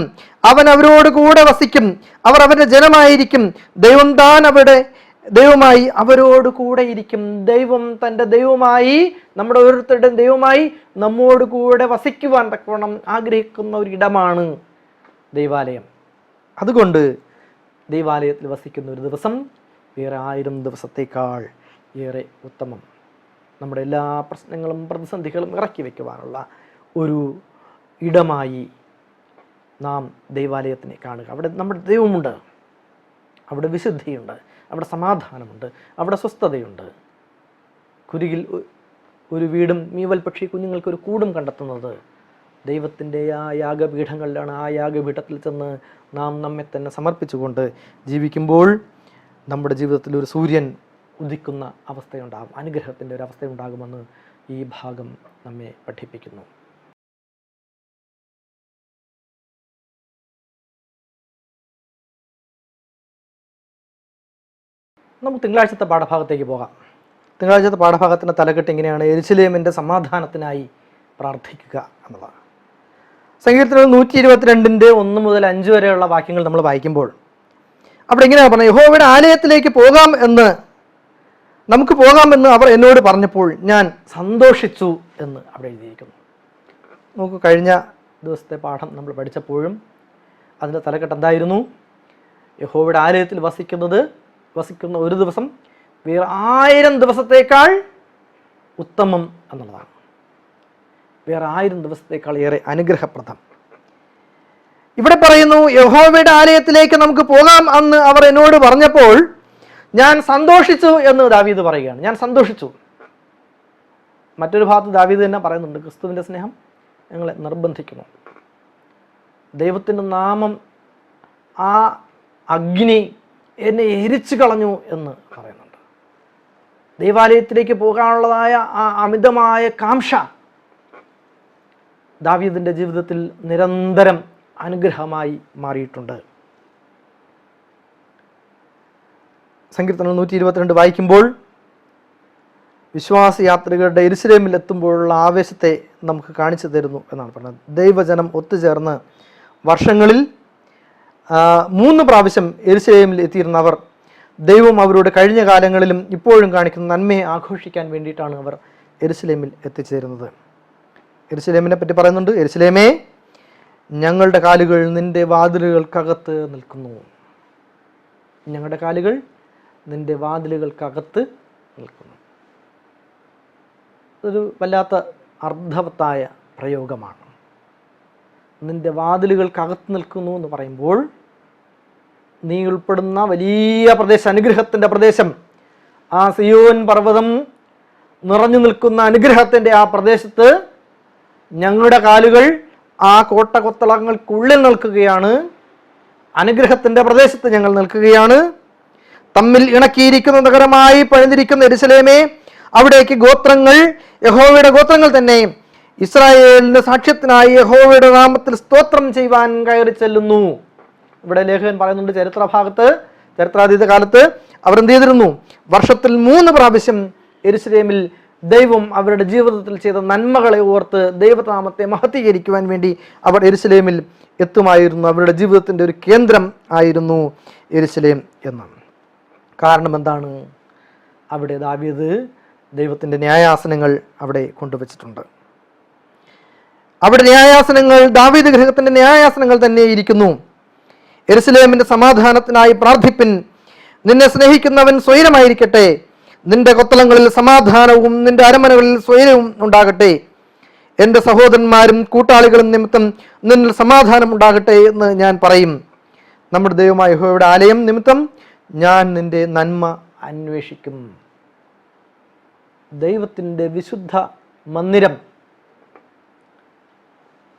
അവൻ അവരോട് കൂടെ വസിക്കും, അവർ അവരുടെ ജനമായിരിക്കും, ദൈവം താൻ അവരുടെ ദൈവമായി അവരോട് കൂടെ ഇരിക്കും. ദൈവം തൻ്റെ ദൈവമായി, നമ്മുടെ ഓരോരുത്തരുടെയും ദൈവമായി നമ്മോട് കൂടെ വസിക്കുവാൻ തക്കവണ്ണം ആഗ്രഹിക്കുന്ന ഒരു ഇടമാണ് ദൈവാലയം. അതുകൊണ്ട് ദൈവാലയത്തിൽ വസിക്കുന്ന ഒരു ദിവസം വേറെ 1000 ദിവസത്തേക്കാൾ ഏറെ ഉത്തമം. നമ്മുടെ എല്ലാ പ്രശ്നങ്ങളും പ്രതിസന്ധികളും ഇറക്കി വയ്ക്കുവാനുള്ള ഒരു ഇടമായി നാം ദൈവാലയത്തിനെ കാണുക. അവിടെ നമ്മുടെ ദൈവമുണ്ട്, അവിടെ വിശുദ്ധിയുണ്ട്, അവിടെ സമാധാനമുണ്ട്, അവിടെ സ്വസ്ഥതയുണ്ട്. കുരുകിൽ ഒരു വീടും മീവൽ പക്ഷി കുഞ്ഞുങ്ങൾക്കൊരു കൂടും കണ്ടെത്തുന്നത് ദൈവത്തിൻ്റെ ആ യാഗപീഠങ്ങളിലാണ്. ആ യാഗപീഠത്തിൽ ചെന്ന് നാം നമ്മെ തന്നെ സമർപ്പിച്ചുകൊണ്ട് ജീവിക്കുമ്പോൾ നമ്മുടെ ജീവിതത്തിൽ ഒരു സൂര്യൻ ഉദിക്കുന്ന അവസ്ഥയുണ്ടാകും, അനുഗ്രഹത്തിൻ്റെ ഒരു അവസ്ഥയുണ്ടാകുമെന്ന് ഈ ഭാഗം നമ്മെ പഠിപ്പിക്കുന്നു. നമുക്ക് തിങ്കളാഴ്ചത്തെ പാഠഭാഗത്തേക്ക് പോകാം. തിങ്കളാഴ്ചത്തെ പാഠഭാഗത്തിൻ്റെ തലക്കെട്ട് ഇങ്ങനെയാണ്: യെരുശലേമിൻ്റെ സമാധാനത്തിനായി പ്രാർത്ഥിക്കുക എന്നതാണ്. സങ്കീർത്തനം 122 1 മുതൽ 5 വരെയുള്ള വാക്യങ്ങൾ നമ്മൾ വായിക്കുമ്പോൾ അവിടെ ഇങ്ങനെയാണ് പറഞ്ഞത്: യഹോവയുടെ ആലയത്തിലേക്ക് നമുക്ക് പോകാമെന്ന് അവർ എന്നോട് പറഞ്ഞപ്പോൾ ഞാൻ സന്തോഷിച്ചു എന്ന് അവിടെ എഴുതിയിരിക്കുന്നു. നമുക്ക് കഴിഞ്ഞ ദിവസത്തെ പാഠം നമ്മൾ പഠിച്ചപ്പോഴും അതിൻ്റെ തലക്കെട്ട് എന്തായിരുന്നു? യഹോവയുടെ ആലയത്തിൽ വസിക്കുന്ന ഒരു ദിവസം വേറെ 1000 ദിവസത്തേക്കാൾ ഉത്തമം എന്നുള്ളതാണ്. വേറെ 1000 ദിവസത്തേക്കാൾ ഏറെ അനുഗ്രഹപ്രദം. ഇവിടെ പറയുന്നു, യഹോവയുടെ ആലയത്തിലേക്ക് നമുക്ക് പോകാം എന്ന് അവർ എന്നോട് പറഞ്ഞപ്പോൾ ഞാൻ സന്തോഷിച്ചു എന്ന് ദാവീദ് പറയുകയാണ്. ഞാൻ സന്തോഷിച്ചു. മറ്റൊരു ഭാഗത്ത് ദാവീദ് തന്നെ പറയുന്നുണ്ട്, ക്രിസ്തുവിൻ്റെ സ്നേഹം ഞങ്ങളെ നിർബന്ധിക്കുന്നു. ദൈവത്തിൻ്റെ നാമം, ആ അഗ്നി എന്നെ എരിച്ചു കളഞ്ഞു എന്ന് പറയുന്നുണ്ട്. ദൈവാലയത്തിലേക്ക് പോകാനുള്ളതായ ആ അമിതമായ കാംക്ഷ ദാവീദിൻ്റെ ജീവിതത്തിൽ നിരന്തരം അനുഗ്രഹമായി മാറിയിട്ടുണ്ട്. സങ്കീർത്തനം 122 വായിക്കുമ്പോൾ വിശ്വാസയാത്രികരുടെ യെരുശലേമിൽ എത്തുമ്പോഴുള്ള ആവേശത്തെ നമുക്ക് കാണിച്ചു തരുന്നു എന്നാണ് പറഞ്ഞത്. ദൈവജനം ഒത്തുചേർന്ന് വർഷങ്ങളിൽ 3 പ്രാവശ്യം യെരുശലേമിൽ എത്തിയിരുന്നവർ ദൈവം അവരോട് കഴിഞ്ഞ കാലങ്ങളിലും ഇപ്പോഴും കാണിക്കുന്ന നന്മയെ ആഘോഷിക്കാൻ വേണ്ടിയിട്ടാണ് അവർ യെരുശലേമിൽ എത്തിച്ചേരുന്നത്. യെരുശലേമിനെ പറ്റി പറയുന്നുണ്ട്. യെരുശലേമേ, ഞങ്ങളുടെ കാലുകൾ നിന്റെ വാതിലുകൾക്കകത്ത് നിൽക്കുന്നു. ഞങ്ങളുടെ കാലുകൾ നിന്റെ വാതിലുകൾക്കകത്ത് നിൽക്കുന്നു. അതൊരു വല്ലാത്ത അർത്ഥവത്തായ പ്രയോഗമാണ്. നിന്റെ വാതിലുകൾക്കകത്ത് നിൽക്കുന്നു എന്ന് പറയുമ്പോൾ നീ ഉൾപ്പെടുന്ന വലിയ പ്രദേശം, അനുഗ്രഹത്തിൻ്റെ പ്രദേശം, ആ സിയോൻ പർവ്വതം നിറഞ്ഞു നിൽക്കുന്ന അനുഗ്രഹത്തിൻ്റെ ആ പ്രദേശത്ത് ഞങ്ങളുടെ കാലുകൾ ആ കോട്ടകൊത്തളങ്ങൾക്കുള്ളിൽ നിൽക്കുകയാണ്. അനുഗ്രഹത്തിൻ്റെ പ്രദേശത്ത് ഞങ്ങൾ നിൽക്കുകയാണ്. തമ്മിൽ ഇണക്കിയിരിക്കുന്ന നഗരമായി പണിതിരിക്കുന്ന യെരുശലേമേ, അവിടേക്ക് ഗോത്രങ്ങൾ, യഹോവയുടെ ഗോത്രങ്ങൾ തന്നെ ഇസ്രായേലിന്റെ സാക്ഷ്യത്തിനായി യഹോവയുടെ നാമത്തിൽ സ്തോത്രം ചെയ്യുവാൻ കയറി ചെല്ലുന്നു. ഇവിടെ ലേഖകൻ പറയുന്നുണ്ട്, ചരിത്രാതീത കാലത്ത് അവർ എന്ത് ചെയ്തിരുന്നു? വർഷത്തിൽ 3 പ്രാവശ്യം യെരുശലേമിൽ ദൈവം അവരുടെ ജീവിതത്തിൽ ചെയ്ത നന്മകളെ ഓർത്ത് ദൈവനാമത്തെ മഹത്വീകരിക്കുവാൻ വേണ്ടി അവർ യെരുശലേമിൽ എത്തുമായിരുന്നു. അവരുടെ ജീവിതത്തിൻ്റെ ഒരു കേന്ദ്രം ആയിരുന്നു യെരുശലേം എന്നാണ്. കാരണം എന്താണ്? അവിടെ ദാവീദ് ദൈവത്തിൻ്റെ ന്യായാസനങ്ങൾ അവിടെ കൊണ്ടുവച്ചിട്ടുണ്ട്. അവിടെ ന്യായാസനങ്ങൾ, ദാവീദ് ഗൃഹത്തിൻ്റെ ന്യായാസനങ്ങൾ തന്നെ ഇരിക്കുന്നു. യെരുശലേമിൻ്റെ സമാധാനത്തിനായി പ്രാർത്ഥിപ്പിൻ. നിന്നെ സ്നേഹിക്കുന്നവൻ സ്വൈരമായിരിക്കട്ടെ. നിന്റെ കൊത്തളങ്ങളിൽ സമാധാനവും നിന്റെ അരമനകളിൽ സ്വൈരവും ഉണ്ടാകട്ടെ. എൻ്റെ സഹോദരന്മാരും കൂട്ടാളികളും നിമിത്തം നിന്നിൽ സമാധാനം ഉണ്ടാകട്ടെ എന്ന് ഞാൻ പറയും. നമ്മുടെ ദൈവമായ യഹോവയുടെ ആലയം നിമിത്തം ഞാൻ നിന്റെ നന്മ അന്വേഷിക്കും. ദൈവത്തിൻ്റെ വിശുദ്ധ മന്ദിരം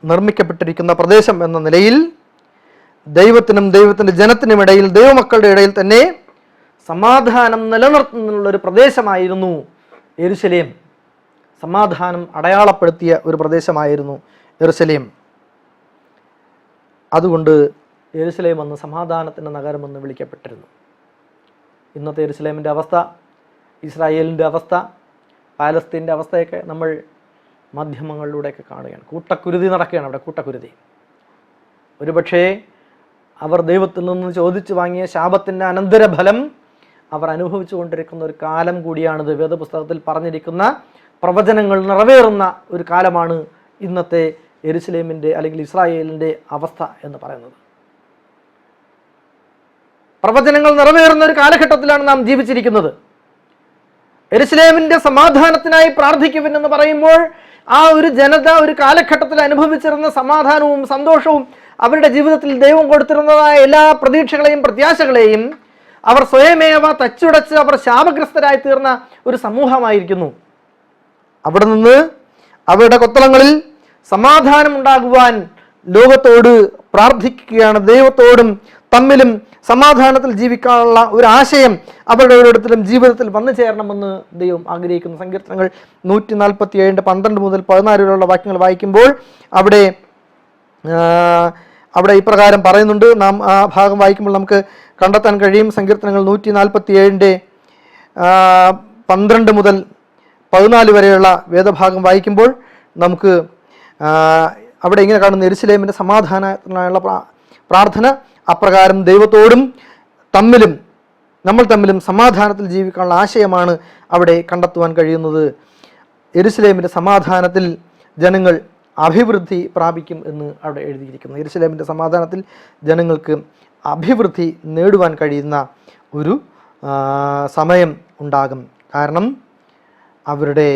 നിർമ്മിക്കപ്പെട്ടിരിക്കുന്ന പ്രദേശം എന്ന നിലയിൽ ദൈവത്തിനും ദൈവത്തിൻ്റെ ജനത്തിനുമിടയിൽ, ദൈവമക്കളുടെ ഇടയിൽ തന്നെ സമാധാനം നിലനിർത്തുന്നതിനുള്ളൊരു പ്രദേശമായിരുന്നു യെരുശലേം. സമാധാനം അടയാളപ്പെടുത്തിയ ഒരു പ്രദേശമായിരുന്നു യെരുശലേം. അതുകൊണ്ട് യെരുശലേം എന്ന സമാധാനത്തിൻ്റെ നഗരമെന്ന് വിളിക്കപ്പെട്ടിരുന്നു. ഇന്നത്തെ യെരുശലേമിൻ്റെ അവസ്ഥ, ഇസ്രായേലിൻ്റെ അവസ്ഥ, പാലസ്തീൻ്റെ അവസ്ഥയൊക്കെ നമ്മൾ മാധ്യമങ്ങളിലൂടെയൊക്കെ കാണുകയാണ്. കൂട്ടക്കുരുതി നടക്കുകയാണ് അവിടെ, കൂട്ടക്കുരുതി. ഒരുപക്ഷേ അവർ ദൈവത്തിൽ നിന്ന് ചോദിച്ചു വാങ്ങിയ ശാപത്തിൻ്റെ അനന്തരഫലം അവർ അനുഭവിച്ചു കൊണ്ടിരിക്കുന്ന ഒരു കാലം കൂടിയാണിത്. വേദപുസ്തകത്തിൽ പറഞ്ഞിരിക്കുന്ന പ്രവചനങ്ങൾ നിറവേറുന്ന ഒരു കാലമാണ് ഇന്നത്തെ യെരുശലേമിൻ്റെ അല്ലെങ്കിൽ ഇസ്രായേലിൻ്റെ അവസ്ഥ എന്ന് പറയുന്നത്. പ്രവചനങ്ങൾ നിറവേറുന്ന ഒരു കാലഘട്ടത്തിലാണ് നാം ജീവിച്ചിരിക്കുന്നത്. യെരുശലേമിൻ്റെ സമാധാനത്തിനായി പ്രാർത്ഥിക്കുമെന്ന് പറയുമ്പോൾ ആ ഒരു ജനത ഒരു കാലഘട്ടത്തിൽ അനുഭവിച്ചിരുന്ന സമാധാനവും സന്തോഷവും അവരുടെ ജീവിതത്തിൽ ദൈവം കൊടുത്തിരുന്നതായ എല്ലാ പ്രതീക്ഷകളെയും പ്രത്യാശകളെയും അവർ സ്വയമേവ തച്ചുടച്ച് അവർ ശാപഗ്രസ്തരായി തീർന്ന ഒരു സമൂഹമായിരിക്കുന്നു. അവിടെ നിന്ന് അവരുടെ കൊത്തളങ്ങളിൽ സമാധാനം ഉണ്ടാകുവാൻ ലോകത്തോട് പ്രാർത്ഥിക്കുകയാണ്. ദൈവത്തോടും തമ്മിലും സമാധാനത്തിൽ ജീവിക്കാനുള്ള ഒരു ആശയം അവരുടെ ഓരോരുത്തരും ജീവിതത്തിൽ വന്നു ചേരണമെന്ന് ദൈവം ആഗ്രഹിക്കുന്നു. സങ്കീർത്തനങ്ങൾ 147 12 മുതൽ 14 വരെയുള്ള വാക്യങ്ങൾ വായിക്കുമ്പോൾ അവിടെ ഇപ്രകാരം പറയുന്നുണ്ട്. നാം ആ ഭാഗം വായിക്കുമ്പോൾ നമുക്ക് കണ്ടെത്താൻ കഴിയും. സങ്കീർത്തനങ്ങൾ 147 12 മുതൽ 14 വരെയുള്ള വേദഭാഗം വായിക്കുമ്പോൾ നമുക്ക് അവിടെ ഇങ്ങനെ കാണുന്ന യെരുശലേമിൻ്റെ സമാധാനത്തിനായുള്ള പ്രാർത്ഥന. അപ്രകാരം ദൈവത്തോടും നമ്മൾ തമ്മിലും സമാധാനത്തിൽ ജീവിക്കാനുള്ള ആശയമാണ് അവിടെ കണ്ടെത്തുവാൻ കഴിയുന്നത്. യെരുശലേമിൻ്റെ സമാധാനത്തിൽ ജനങ്ങൾ അഭിവൃദ്ധി പ്രാപിക്കും എന്ന് അവിടെ എഴുതിയിരിക്കുന്നു. യെരുശലേമിൻ്റെ സമാധാനത്തിൽ ജനങ്ങൾക്ക് അഭിവൃദ്ധി നേടുവാൻ കഴിയുന്ന ഒരു സമയം ഉണ്ടാകും. കാരണം അവരുടെ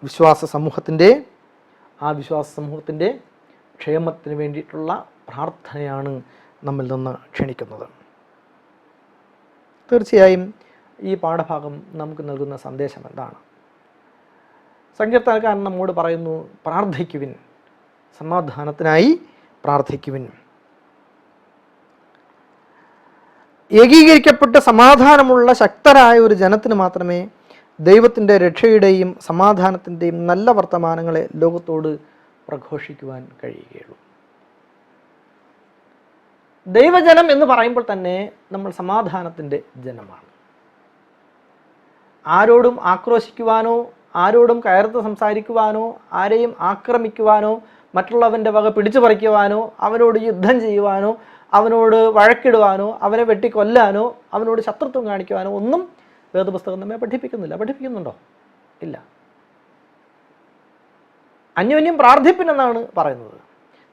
വിശ്വാസ സമൂഹത്തിൻ്റെ ക്ഷേമത്തിന് വേണ്ടിയിട്ടുള്ള പ്രാർത്ഥനയാണ് നമ്മിൽ നിന്ന് ക്ഷണിക്കുന്നത്. തീർച്ചയായും ഈ പാഠഭാഗം നമുക്ക് നൽകുന്ന സന്ദേശം എന്താണ്? സങ്കീർത്തനക്കാരൻ നമ്മോട് പറയുന്നു, പ്രാർത്ഥിക്കുവിൻ, സമാധാനത്തിനായി പ്രാർത്ഥിക്കുവിൻ. ഏകീകരിക്കപ്പെട്ട് സമാധാനമുള്ള ശക്തരായ ഒരു ജനത്തിന് മാത്രമേ ദൈവത്തിൻ്റെ രക്ഷയുടെയും സമാധാനത്തിൻ്റെയും നല്ല വർത്തമാനങ്ങളെ ലോകത്തോട് പ്രഘോഷിക്കുവാൻ കഴിയുകയുള്ളൂ. ദൈവജനം എന്ന് പറയുമ്പോൾ തന്നെ നമ്മൾ സമാധാനത്തിൻ്റെ ജനമാണ്. ആരോടും ആക്രോശിക്കുവാനോ, ആരോടും കയർത്ത് സംസാരിക്കുവാനോ, ആരെയും ആക്രമിക്കുവാനോ, മറ്റുള്ളവൻ്റെ വക പിടിച്ചു പറിക്കുവാനോ, അവനോട് യുദ്ധം ചെയ്യുവാനോ, അവനോട് വഴക്കിടുവാനോ, അവനെ വെട്ടിക്കൊല്ലാനോ, അവനോട് ശത്രുത്വം കാണിക്കുവാനോ ഒന്നും വേദപുസ്തകം നമ്മെ പഠിപ്പിക്കുന്നില്ല. പഠിപ്പിക്കുന്നുണ്ടോ? ഇല്ല. അന്യോന്യം പ്രാർത്ഥിപ്പിൻ എന്നാണ് പറയുന്നത്.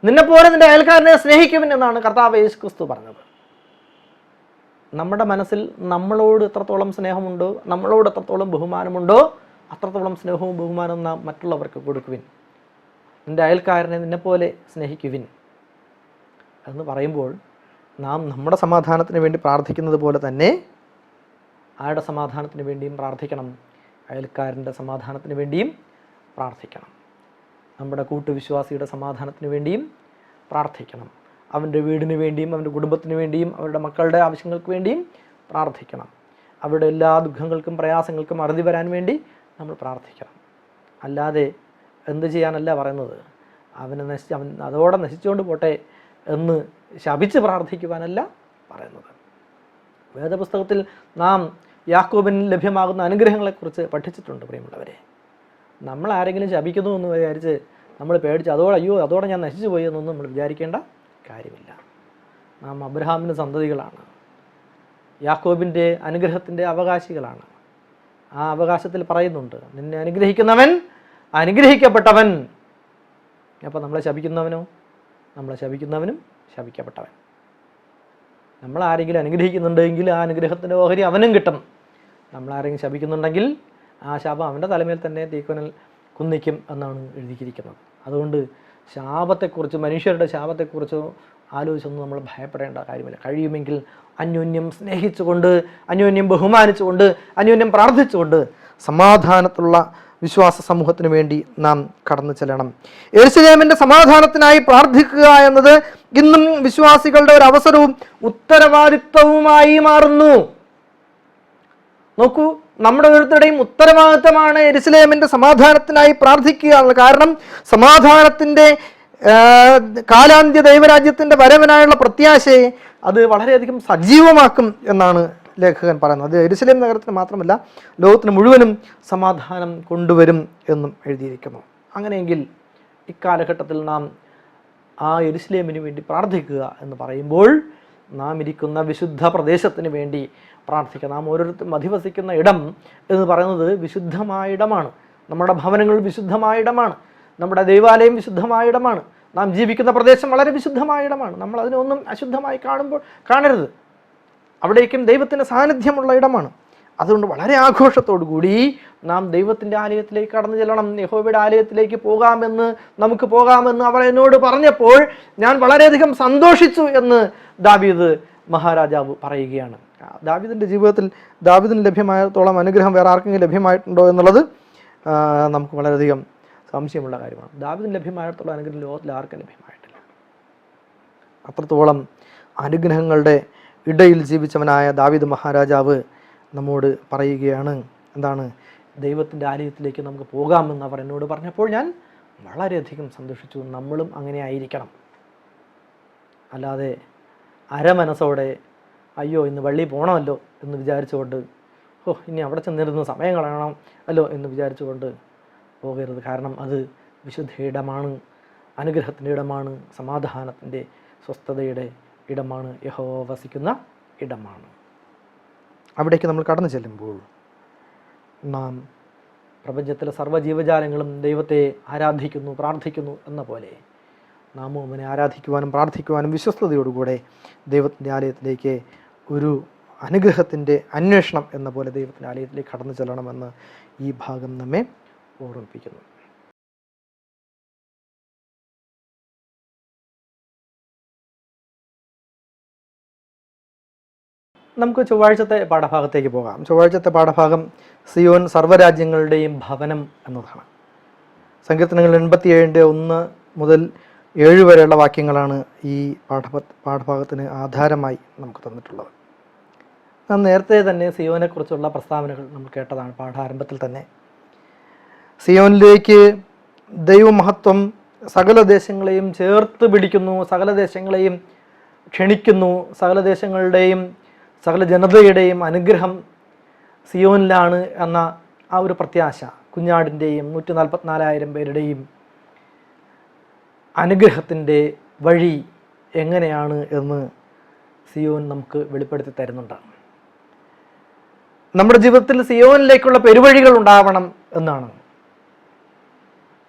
നിന്നെപ്പോലെ നിന്റെ അയൽക്കാരനെ സ്നേഹിക്കുവിൻ എന്നാണ് കർത്താവ് യേശു ക്രിസ്തു പറഞ്ഞത്. നമ്മുടെ മനസ്സിൽ നമ്മളോട് എത്രത്തോളം സ്നേഹമുണ്ടോ, നമ്മളോട് എത്രത്തോളം ബഹുമാനമുണ്ടോ, അത്രത്തോളം സ്നേഹവും ബഹുമാനവും നാം മറ്റുള്ളവർക്ക് കൊടുക്കുവിൻ. നിന്റെ അയൽക്കാരനെ നിന്നെപ്പോലെ സ്നേഹിക്കുവിൻ എന്ന് പറയുമ്പോൾ നാം നമ്മുടെ സമാധാനത്തിന് വേണ്ടി പ്രാർത്ഥിക്കുന്നത് പോലെ തന്നെ ആരുടെ സമാധാനത്തിന് വേണ്ടിയും പ്രാർത്ഥിക്കണം, അയൽക്കാരൻ്റെ സമാധാനത്തിന് വേണ്ടിയും പ്രാർത്ഥിക്കണം. നമ്മുടെ കൂട്ടുവിശ്വാസിയുടെ സമാധാനത്തിന് വേണ്ടിയും പ്രാർത്ഥിക്കണം. അവൻ്റെ വീടിന് വേണ്ടിയും അവൻ്റെ കുടുംബത്തിന് വേണ്ടിയും അവരുടെ മക്കളുടെ ആവശ്യങ്ങൾക്ക് വേണ്ടിയും പ്രാർത്ഥിക്കണം. അവരുടെ എല്ലാ ദുഃഖങ്ങൾക്കും പ്രയാസങ്ങൾക്കും അറുതി വരാൻ വേണ്ടി നമ്മൾ പ്രാർത്ഥിക്കണം. അല്ലാതെ എന്ത് ചെയ്യാനല്ല പറയുന്നത്, അവൻ അതോടെ നശിച്ചുകൊണ്ട് പോട്ടെ എന്ന് ശപിച്ച് പ്രാർത്ഥിക്കുവാനല്ല പറയുന്നത്. വേദപുസ്തകത്തിൽ നാം യാക്കോബിന് ലഭ്യമാകുന്ന അനുഗ്രഹങ്ങളെക്കുറിച്ച് പഠിച്ചിട്ടുണ്ട് പ്രിയമുള്ളവരെ. നമ്മൾ ആരെങ്കിലും ശപിക്കുന്നു എന്ന് വിചാരിച്ച് നമ്മൾ പേടിച്ച് അതോടെ ഞാൻ നശിച്ചു പോയി എന്നൊന്നും നമ്മൾ വിചാരിക്കേണ്ട കാര്യമില്ല. നാം അബ്രഹാമിൻ്റെ സന്തതികളാണ്, യാക്കോബിൻ്റെ അനുഗ്രഹത്തിൻ്റെ അവകാശികളാണ്. ആ അവകാശത്തിൽ പറയുന്നുണ്ട്, നിന്നെ അനുഗ്രഹിക്കുന്നവൻ അനുഗ്രഹിക്കപ്പെട്ടവൻ. അപ്പോൾ നമ്മളെ ശപിക്കുന്നവനോ, നമ്മളെ ശപിക്കുന്നവനും ശപിക്കപ്പെട്ടവൻ. നമ്മൾ ആരെങ്കിലും അനുഗ്രഹിക്കുന്നുണ്ടെങ്കിൽ ആ അനുഗ്രഹത്തിൻ്റെ ഓഹരി അവനും കിട്ടും. നമ്മളാരെങ്കിലും ശപിക്കുന്നുണ്ടെങ്കിൽ ആ ശാപം അവൻ്റെ തലമേൽ തന്നെ തീക്കനൽ കുന്നിക്കും എന്നാണ് എഴുതിയിരിക്കുന്നത്. അതുകൊണ്ട് ശാപത്തെക്കുറിച്ച്, മനുഷ്യരുടെ ശാപത്തെക്കുറിച്ചോ ആലോചിച്ചൊന്നും നമ്മൾ ഭയപ്പെടേണ്ട കാര്യമില്ല. കഴിയുമെങ്കിൽ അന്യോന്യം സ്നേഹിച്ചുകൊണ്ട്, അന്യോന്യം ബഹുമാനിച്ചുകൊണ്ട്, അന്യോന്യം പ്രാർത്ഥിച്ചുകൊണ്ട് സമാധാനത്തുള്ള വിശ്വാസ സമൂഹത്തിന് വേണ്ടി നാം കടന്നു ചെല്ലണം. യെരൂശലേമിൻ്റെ സമാധാനത്തിനായി പ്രാർത്ഥിക്കുക എന്നത് ഇന്നും വിശ്വാസികളുടെ ഒരു അവസരവും ഉത്തരവാദിത്വവുമായി മാറുന്നു. നോക്കൂ, നമ്മുടെ ഓരോരുത്തരുടെയും ഉത്തരവാദിത്തമാണ് യെരൂശലേമിൻ്റെ സമാധാനത്തിനായി പ്രാർത്ഥിക്കുക എന്നുള്ളത്. കാരണം സമാധാനത്തിൻ്റെ കാലാന്ത്യ ദൈവരാജ്യത്തിൻ്റെ വരവിനായുള്ള പ്രത്യാശയെ അത് വളരെയധികം സജീവമാക്കും എന്നാണ് ലേഖകൻ പറയുന്നത്. അത് യെരൂശലേം നഗരത്തിന് മാത്രമല്ല ലോകത്തിന് മുഴുവനും സമാധാനം കൊണ്ടുവരും എന്നും എഴുതിയിരിക്കുന്നു. അങ്ങനെയെങ്കിൽ ഇക്കാലഘട്ടത്തിൽ നാം ആ യെരൂശലേമിന് വേണ്ടി പ്രാർത്ഥിക്കുക എന്ന് പറയുമ്പോൾ നാം ഇരിക്കുന്ന വിശുദ്ധ പ്രദേശത്തിന് വേണ്ടി പ്രാർത്ഥിക്കുക. നാം ഓരോരുത്തരും അധിവസിക്കുന്ന ഇടം എന്ന് പറയുന്നത് വിശുദ്ധമായ ഇടമാണ്. നമ്മുടെ ഭവനങ്ങൾ വിശുദ്ധമായ ഇടമാണ്. നമ്മുടെ ദൈവാലയം വിശുദ്ധമായ ഇടമാണ്. നാം ജീവിക്കുന്ന പ്രദേശം വളരെ വിശുദ്ധമായ ഇടമാണ്. നമ്മൾ അതിനൊന്നും അശുദ്ധമായി കാണരുത്. അവിടേക്കും ദൈവത്തിൻ്റെ സാന്നിധ്യമുള്ള ഇടമാണ്. അതുകൊണ്ട് വളരെ ആഘോഷത്തോടു കൂടി നാം ദൈവത്തിൻ്റെ ആലയത്തിലേക്ക് കടന്നു ചെല്ലണം. യഹോവയുടെ ആലയത്തിലേക്ക് നമുക്ക് പോകാമെന്ന് അവർ എന്നോട് പറഞ്ഞപ്പോൾ ഞാൻ വളരെയധികം സന്തോഷിച്ചു എന്ന് ദാവീദ് മഹാരാജാവ് പറയുകയാണ്. ദാവീദിൻ്റെ ജീവിതത്തിൽ ദാവീദിന് ലഭ്യമായത്തോളം അനുഗ്രഹം വേറെ ആർക്കെങ്കിലും ലഭ്യമായിട്ടുണ്ടോ എന്നുള്ളത് നമുക്ക് വളരെയധികം സംശയമുള്ള കാര്യമാണ്. ദാവീദിന് ലഭ്യമായത്തോളം അനുഗ്രഹം ലോകത്തിൽ ആർക്കും ലഭ്യമായിട്ടില്ല. അത്രത്തോളം അനുഗ്രഹങ്ങളുടെ ഇടയിൽ ജീവിച്ചവനായ ദാവീദ് മഹാരാജാവ് നമ്മോട് പറയുകയാണ്, എന്താണ്, ദൈവത്തിൻ്റെ ആലയത്തിലേക്ക് നമുക്ക് പോകാമെന്ന് അവർ എന്നോട് പറഞ്ഞപ്പോൾ ഞാൻ വളരെയധികം സന്തോഷിച്ചു. നമ്മളും അങ്ങനെ ആയിരിക്കണം. അല്ലാതെ അരമനസ്സോടെ അയ്യോ ഇന്ന് പള്ളി പോകണമല്ലോ എന്ന് വിചാരിച്ചുകൊണ്ട് ഇനി അവിടെ ചെന്നിരുന്ന് സമയം കളയണം അല്ലോ എന്ന് വിചാരിച്ചുകൊണ്ട് പോകരുത്. കാരണം അത് വിശുദ്ധ ഇടമാണ്, അനുഗ്രഹത്തിൻ്റെ ഇടമാണ്, സമാധാനത്തിൻ്റെ സ്വസ്ഥതയുടെ ഇടമാണ്, യഹോവ വസിക്കുന്ന ഇടമാണ്. അവിടേക്ക് നമ്മൾ കടന്നു ചെല്ലുമ്പോൾ നാം പ്രപഞ്ചത്തിലെ സർവ്വജീവജാലങ്ങളും ദൈവത്തെ ആരാധിക്കുന്നു, പ്രാർത്ഥിക്കുന്നു എന്ന പോലെ നാമും അവനെ ആരാധിക്കുവാനും പ്രാർത്ഥിക്കുവാനും വിശ്വസ്തയോടുകൂടെ ദൈവത്തിൻ്റെ ആലയത്തിലേക്ക് ഒരു അനുഗ്രഹത്തിൻ്റെ അന്വേഷണം എന്ന പോലെ ദൈവത്തിൻ്റെ ആലയത്തിലേക്ക് കടന്നു ചെല്ലണമെന്ന് ഈ ഭാഗം നമ്മെ ഓർമ്മിപ്പിക്കുന്നു. നമുക്ക് ചൊവ്വാഴ്ചത്തെ പാഠഭാഗത്തേക്ക് പോകാം. ചൊവ്വാഴ്ചത്തെ പാഠഭാഗം സിയോൻ സർവ്വരാജ്യങ്ങളുടെയും ഭവനം എന്നതാണ്. സങ്കീർത്തനങ്ങൾ 87:1 മുതൽ 7 വരെയുള്ള വാക്യങ്ങളാണ് ഈ പാഠഭാഗത്തിന് ആധാരമായി നമുക്ക് തന്നിട്ടുള്ളത്. നാം നേരത്തെ തന്നെ സിയോനെക്കുറിച്ചുള്ള പ്രസ്താവനകൾ നമ്മൾ കേട്ടതാണ്. പാഠാരംഭത്തിൽ തന്നെ സിയോനിലേക്ക് ദൈവമഹത്വം സകല ദേശങ്ങളെയും ചേർത്ത് പിടിക്കുന്നു, സകല ദേശങ്ങളെയും ക്ഷണിക്കുന്നു, സകല ദേശങ്ങളുടെയും സകല ജനതയുടെയും അനുഗ്രഹം സിയോനിലാണ് എന്ന ആ ഒരു പ്രത്യാശ, കുഞ്ഞാടിൻ്റെയും 144,000 പേരുടെയും അനുഗ്രഹത്തിൻ്റെ വഴി എങ്ങനെയാണ് എന്ന് സിയോൻ നമുക്ക് വെളിപ്പെടുത്തി തരുന്നുണ്ട്. നമ്മുടെ ജീവിതത്തിൽ സിയോനിലേക്കുള്ള പെരുവഴികൾ ഉണ്ടാവണം എന്നാണ്.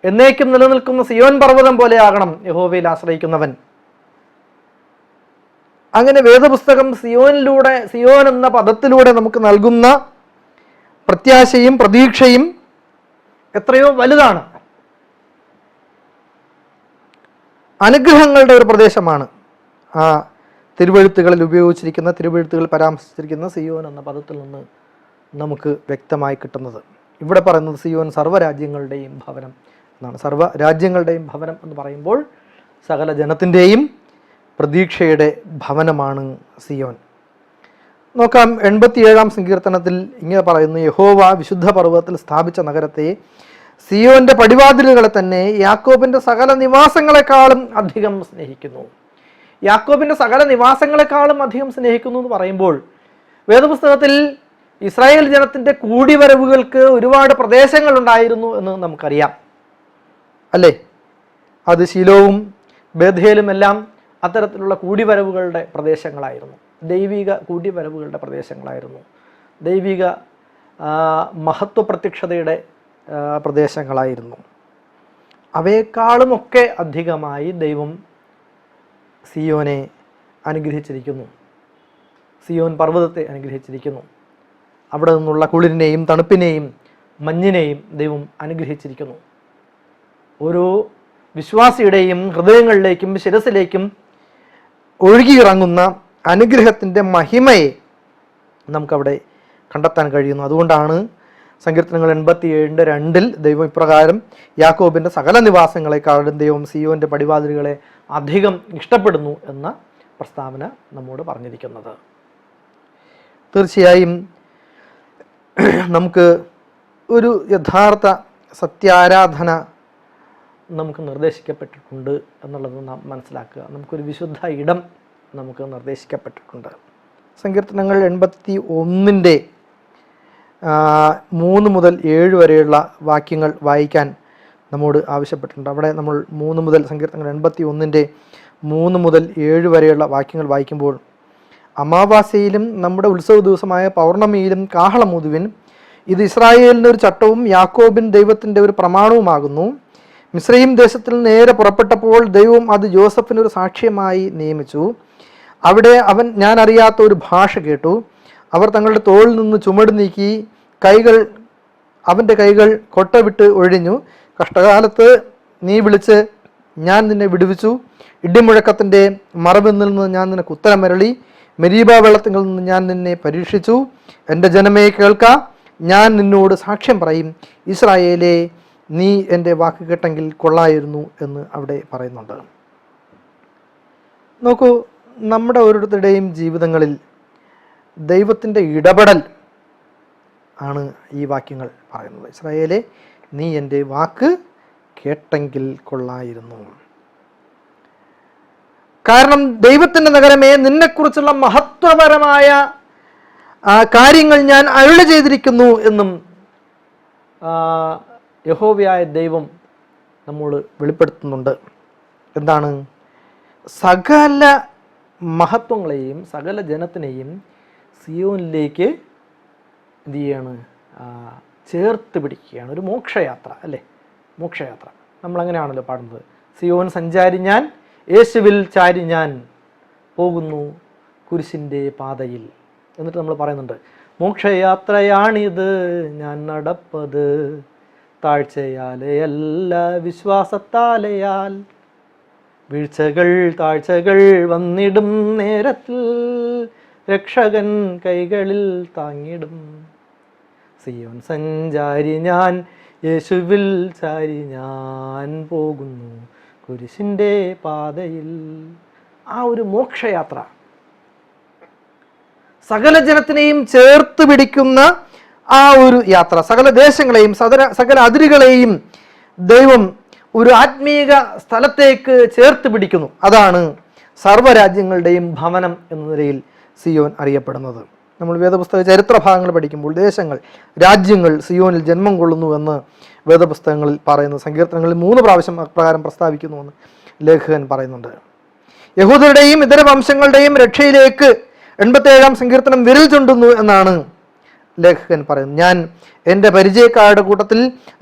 എന്നേക്കും നിലനിൽക്കുന്ന സിയോൻ പർവ്വതം പോലെയാകണം യഹോവയിൽ ആശ്രയിക്കുന്നവൻ. അങ്ങനെ വേദപുസ്തകം സിയോൻ എന്ന പദത്തിലൂടെ നമുക്ക് നൽകുന്ന പ്രത്യാശയും പ്രതീക്ഷയും എത്രയോ വലുതാണ്. അനുഗ്രഹങ്ങളുടെ ഒരു പ്രദേശമാണ് ആ തിരുവെഴുത്തുകളിൽ ഉപയോഗിച്ചിരിക്കുന്ന, തിരുവെഴുത്തുകൾ പരാമർശിച്ചിരിക്കുന്ന സിയോൻ എന്ന പദത്തിൽ നിന്ന് നമുക്ക് വ്യക്തമായി കിട്ടുന്നത്. ഇവിടെ പറയുന്നത് സിയോൻ സർവ്വരാജ്യങ്ങളുടെയും ഭവനം എന്നാണ്. സർവ്വരാജ്യങ്ങളുടെയും ഭവനം എന്ന് പറയുമ്പോൾ സകല ജനത്തിൻ്റെയും പ്രതീക്ഷയുടെ ഭവനമാണ് സിയോൻ. നോക്കാം, 87-ാം സങ്കീർത്തനത്തിൽ ഇങ്ങനെ പറയുന്നു: യഹോവ വിശുദ്ധ പർവ്വതത്തിൽ സ്ഥാപിച്ച നഗരത്തെ, സിയോന്റെ പടിവാതിലുകളെ തന്നെ യാക്കോബിന്റെ സകല നിവാസങ്ങളെക്കാളും അധികം സ്നേഹിക്കുന്നു. യാക്കോബിന്റെ സകല നിവാസങ്ങളെക്കാളും അധികം സ്നേഹിക്കുന്നു എന്ന് പറയുമ്പോൾ വേദപുസ്തകത്തിൽ ഇസ്രായേൽ ജനത്തിന്റെ കൂടിവരവുകൾക്ക് ഒരുപാട് പ്രദേശങ്ങൾ ഉണ്ടായിരുന്നു എന്ന് നമുക്കറിയാം, അല്ലേ? അത് ശീലോവും ബേഥേലും എല്ലാം അത്തരത്തിലുള്ള കൂടിവരവുകളുടെ പ്രദേശങ്ങളായിരുന്നു, ദൈവിക കൂടിവരവുകളുടെ പ്രദേശങ്ങളായിരുന്നു, ദൈവിക മഹത്വ പ്രത്യക്ഷതയുടെ പ്രദേശങ്ങളായിരുന്നു. അവയെക്കാളുമൊക്കെ അധികമായി ദൈവം സിയോനെ അനുഗ്രഹിച്ചിരിക്കുന്നു, സിയോൻ പർവ്വതത്തെ അനുഗ്രഹിച്ചിരിക്കുന്നു. അവിടെ നിന്നുള്ള കുളിരിനെയും തണുപ്പിനെയും മഞ്ഞിനെയും ദൈവം അനുഗ്രഹിച്ചിരിക്കുന്നു. ഓരോ വിശ്വാസിയുടെയും ഹൃദയങ്ങളിലേക്കും ശിരസിലേക്കും ഒഴുകിയിറങ്ങുന്ന അനുഗ്രഹത്തിൻ്റെ മഹിമയെ നമുക്കവിടെ കണ്ടെത്താൻ കഴിയുന്നു. അതുകൊണ്ടാണ് സങ്കീർത്തനങ്ങൾ 87:2 ദൈവം ഇപ്രകാരം യാക്കോബിൻ്റെ സകല നിവാസങ്ങളെക്കാളും ദൈവം സിയോന്റെ പടിവാതിലുകളെ അധികം ഇഷ്ടപ്പെടുന്നു എന്ന പ്രസ്താവന നമ്മോട് പറഞ്ഞിരിക്കുന്നത്. തീർച്ചയായും നമുക്ക് ഒരു യഥാർത്ഥ സത്യാരാധന നമുക്ക് നിർദ്ദേശിക്കപ്പെട്ടിട്ടുണ്ട് എന്നുള്ളത് നാം മനസ്സിലാക്കുക. നമുക്കൊരു വിശുദ്ധ ഇടം നമുക്ക് നിർദ്ദേശിക്കപ്പെട്ടിട്ടുണ്ട്. സങ്കീർത്തനങ്ങൾ 81-ന്റെ 3 മുതൽ 7 വരെയുള്ള വാക്യങ്ങൾ വായിക്കാൻ നമ്മോട് ആവശ്യപ്പെട്ടിട്ടുണ്ട്. അവിടെ നമ്മൾ സങ്കീർത്തനങ്ങൾ 81-ന്റെ 3 മുതൽ 7 വരെയുള്ള വാക്യങ്ങൾ വായിക്കുമ്പോൾ, അമാവാസ്യയിലും നമ്മുടെ ഉത്സവ ദിവസമായ പൗർണമിയിലും കാഹളമൂതുവിൻ. ഇത് ഇസ്രായേലിൻ്റെ ഒരു ചട്ടവും യാക്കോബിൻ ദൈവത്തിൻ്റെ ഒരു പ്രമാണവുമാകുന്നു. മിസ്രയീം ദേശത്തിൽ നേരെ പുറപ്പെട്ടപ്പോൾ ദൈവം അത് യോസഫിനൊരു സാക്ഷ്യമായി നിയമിച്ചു. അവിടെ ഞാൻ അറിയാത്ത ഒരു ഭാഷ കേട്ടു. അവർ തങ്ങളുടെ തോളിൽ നിന്ന് ചുമട് നീക്കി, അവൻ്റെ കൈകൾ കൊട്ട വിട്ട് ഒഴിഞ്ഞു. കഷ്ടകാലത്ത് നീ വിളിച്ച് ഞാൻ നിന്നെ വിടുവിച്ചു. ഇടിമുഴക്കത്തിൻ്റെ മറവിൽ നിന്ന് ഞാൻ നിനക്ക് ഉത്തരം അരുളി. മെരീബ വെള്ളത്തിൽ നിന്ന് ഞാൻ നിന്നെ പരീക്ഷിച്ചു. എൻ്റെ ജനമേ കേൾക്ക, ഞാൻ നിന്നോട് സാക്ഷ്യം പറയും. ഇസ്രായേലേ, നീ എൻ്റെ വാക്ക് കേട്ടെങ്കിൽ കൊള്ളായിരുന്നു എന്ന് അവിടെ പറയുന്നുണ്ട്. നോക്കൂ, നമ്മുടെ ഓരോരുത്തരുടെയും ജീവിതങ്ങളിൽ ദൈവത്തിൻ്റെ ഇടപെടൽ ആണ് ഈ വാക്യങ്ങൾ പറയുന്നത്. ഇസ്രായേലേ, നീ എൻ്റെ വാക്ക് കേട്ടെങ്കിൽ കൊള്ളായിരുന്നു. കാരണം ദൈവത്തിൻ്റെ നഗരമേ, നിന്നെക്കുറിച്ചുള്ള മഹത്വപരമായ കാര്യങ്ങൾ ഞാൻ അരുളി ചെയ്തിരിക്കുന്നു എന്നും യഹോവയായ ദൈവം നമ്മോട് വെളിപ്പെടുത്തുന്നുണ്ട്. എന്താണ്? സകല മഹത്വങ്ങളെയും സകല ജനത്തിനെയും സിയോനിലേക്ക് എന്ത് ചെയ്യാണ്? ചേർത്ത് പിടിക്കുകയാണ്. ഒരു മോക്ഷയാത്ര, അല്ലേ? മോക്ഷയാത്ര നമ്മളങ്ങനെയാണല്ലോ പാടുന്നത്. സിയോൻ സഞ്ചാരി ഞാൻ, യേശുവിൽ ചാരി ഞാൻ പോകുന്നു കുരിശിൻ്റെ പാതയിൽ. എന്നിട്ട് നമ്മൾ പറയുന്നുണ്ട്, മോക്ഷയാത്രയാണിത് ഞാൻ നടപ്പത്, താഴ്ചയാലെയല്ല വിശ്വാസത്താലെയാൽ. താഴ്ചകൾ വന്നിടും നേരത്തിൽ രക്ഷകൻ കൈകളിൽ താങ്ങിടും. സിയോൻ സഞ്ചാരി ഞാൻ, യേശുവിൽ ചാരി ഞാൻ പോകുന്നു കുരിശിൻ്റെ പാതയിൽ. ആ ഒരു മോക്ഷയാത്ര, സകല ജനത്തിനെയും ചേർത്ത് പിടിക്കുന്ന ആ ഒരു യാത്ര, സകല ദേശങ്ങളെയും സകല അതിരുകളെയും ദൈവം ഒരു ആത്മീക സ്ഥലത്തേക്ക് ചേർത്ത് പിടിക്കുന്നു. അതാണ് സർവ്വരാജ്യങ്ങളുടെയും ഭവനം എന്ന നിലയിൽ സിയോൻ അറിയപ്പെടുന്നത്. നമ്മൾ വേദപുസ്തക ചരിത്ര ഭാഗങ്ങൾ പഠിക്കുമ്പോൾ ദേശങ്ങൾ, രാജ്യങ്ങൾ സിയോനിൽ ജന്മം കൊള്ളുന്നു എന്ന് വേദപുസ്തകങ്ങളിൽ പറയുന്നു. സങ്കീർത്തനങ്ങളിൽ 3 പ്രാവശ്യം അപ്രകാരം പ്രസ്താവിക്കുന്നുവെന്ന് ലേഖകൻ പറയുന്നുണ്ട്. യഹൂദരുടെയും ഇതര വംശങ്ങളുടെയും രക്ഷയിലേക്ക് 87-ാം സങ്കീർത്തനം വിരൽ ചൂണ്ടുന്നു എന്നാണ് ലേഖകൻ പറയുന്നു, ഞാൻ എൻ്റെ പരിചയക്കാരുടെ കൂട്ടത്തിൽ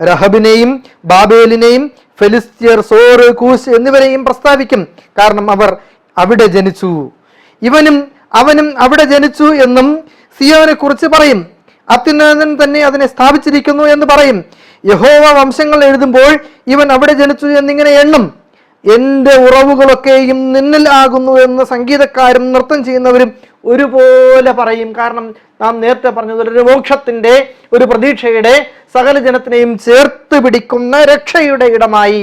രഹബിനെയും ബാബേലിനെയും ഫെലിസ്ത്യർ, സോറ്, കൂശ് എന്നിവരെയും പ്രസ്താവിക്കും. കാരണം അവർ അവിടെ ജനിച്ചു. അവനും അവിടെ ജനിച്ചു എന്നും സിയോനെ കുറിച്ച് പറയും. അത്യുന്നതൻ തന്നെ അതിനെ സ്ഥാപിച്ചിരിക്കുന്നു എന്ന് പറയും. യഹോവ വംശങ്ങൾ എഴുതുമ്പോൾ ഇവൻ അവിടെ ജനിച്ചു എന്നിങ്ങനെ എണ്ണും. എൻ്റെ ഉറവുകളൊക്കെയും നിന്നിൽ ആകുന്നു എന്ന് സംഗീതക്കാരും നൃത്തം ചെയ്യുന്നവരും ഒരുപോലെ പറയും. കാരണം നാം നേരത്തെ പറഞ്ഞതുപോലെ ഒരു മോക്ഷത്തിൻ്റെ, ഒരു പ്രതീക്ഷയുടെ, സകല ജനത്തിനെയും ചേർത്ത് പിടിക്കുന്ന രക്ഷയുടെ ഇടമായി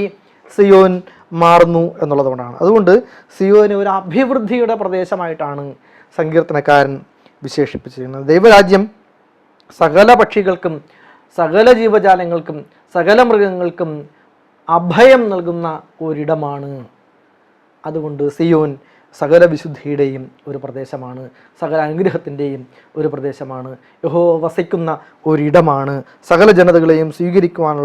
സിയോൻ മാറുന്നു എന്നുള്ളത് കൊണ്ടാണ്. അതുകൊണ്ട് സിയോന് ഒരു അഭിവൃദ്ധിയുടെ പ്രദേശമായിട്ടാണ് സങ്കീർത്തനക്കാരൻ വിശേഷിപ്പിച്ചിരിക്കുന്നത്. ദൈവരാജ്യം സകല പക്ഷികൾക്കും സകല ജീവജാലങ്ങൾക്കും സകല മൃഗങ്ങൾക്കും അഭയം നൽകുന്ന ഒരിടമാണ്. അതുകൊണ്ട് സിയോൻ സകല വിശുദ്ധിയുടെയും ഒരു പ്രദേശമാണ്, സകല അനുഗ്രഹത്തിൻ്റെയും ഒരു പ്രദേശമാണ്, യഹോവ വസിക്കുന്ന ഒരിടമാണ്, സകല ജനതകളെയും സ്വീകരിക്കുവാൻ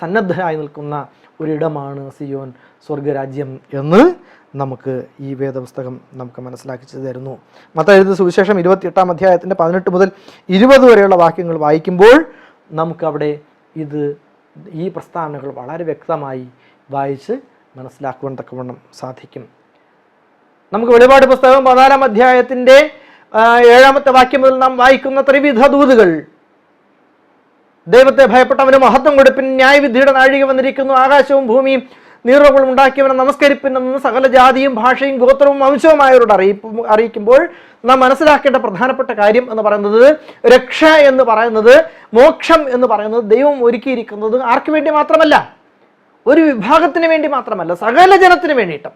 സന്നദ്ധരായി നിൽക്കുന്ന ഒരിടമാണ് സിയോൻ, സ്വർഗരാജ്യം എന്ന് നമുക്ക് ഈ വേദപുസ്തകം നമുക്ക് മനസ്സിലാക്കി തരുന്നു. മത്തായി എഴുതിയ സുവിശേഷം 28-ാം അധ്യായത്തിൻ്റെ 18 മുതൽ 20 വരെയുള്ള വാക്യങ്ങൾ വായിക്കുമ്പോൾ നമുക്കവിടെ ഈ പ്രസ്താവനകൾ വളരെ വ്യക്തമായി വായിച്ച് മനസ്സിലാക്കുവാൻ തക്കവണ്ണം സാധിക്കും. നമുക്ക് വെളിപാട് പുസ്തകം 14-ാം അധ്യായത്തിൻ്റെ 7-ാമത്തെ വാക്യം മുതൽ നാം വായിക്കുന്ന ത്രിവിധ ദൂതുകൾ, ദൈവത്തെ ഭയപ്പെട്ടവന് മഹത്വം കൊടുപ്പിൻ, ന്യായവിധിയുടെ നാഴിക വന്നിരിക്കുന്നു, ആകാശവും ഭൂമിയും നീറുകളും ഉണ്ടാക്കിയവനെ നമസ്കരിപ്പിനെന്ന് സകല ജാതിയും ഭാഷയും ഗോത്രവും വംശവുമായവരോട് അറിയിക്കുമ്പോൾ നാം മനസ്സിലാക്കേണ്ട പ്രധാനപ്പെട്ട കാര്യം എന്ന് പറയുന്നത്, രക്ഷ എന്ന് പറയുന്നത്, മോക്ഷം എന്ന് പറയുന്നത് ദൈവം ഒരുക്കിയിരിക്കുന്നത് ആർക്ക് വേണ്ടി മാത്രമല്ല, ഒരു വിഭാഗത്തിന് വേണ്ടി മാത്രമല്ല, സകല ജനത്തിന് വേണ്ടിയിട്ടും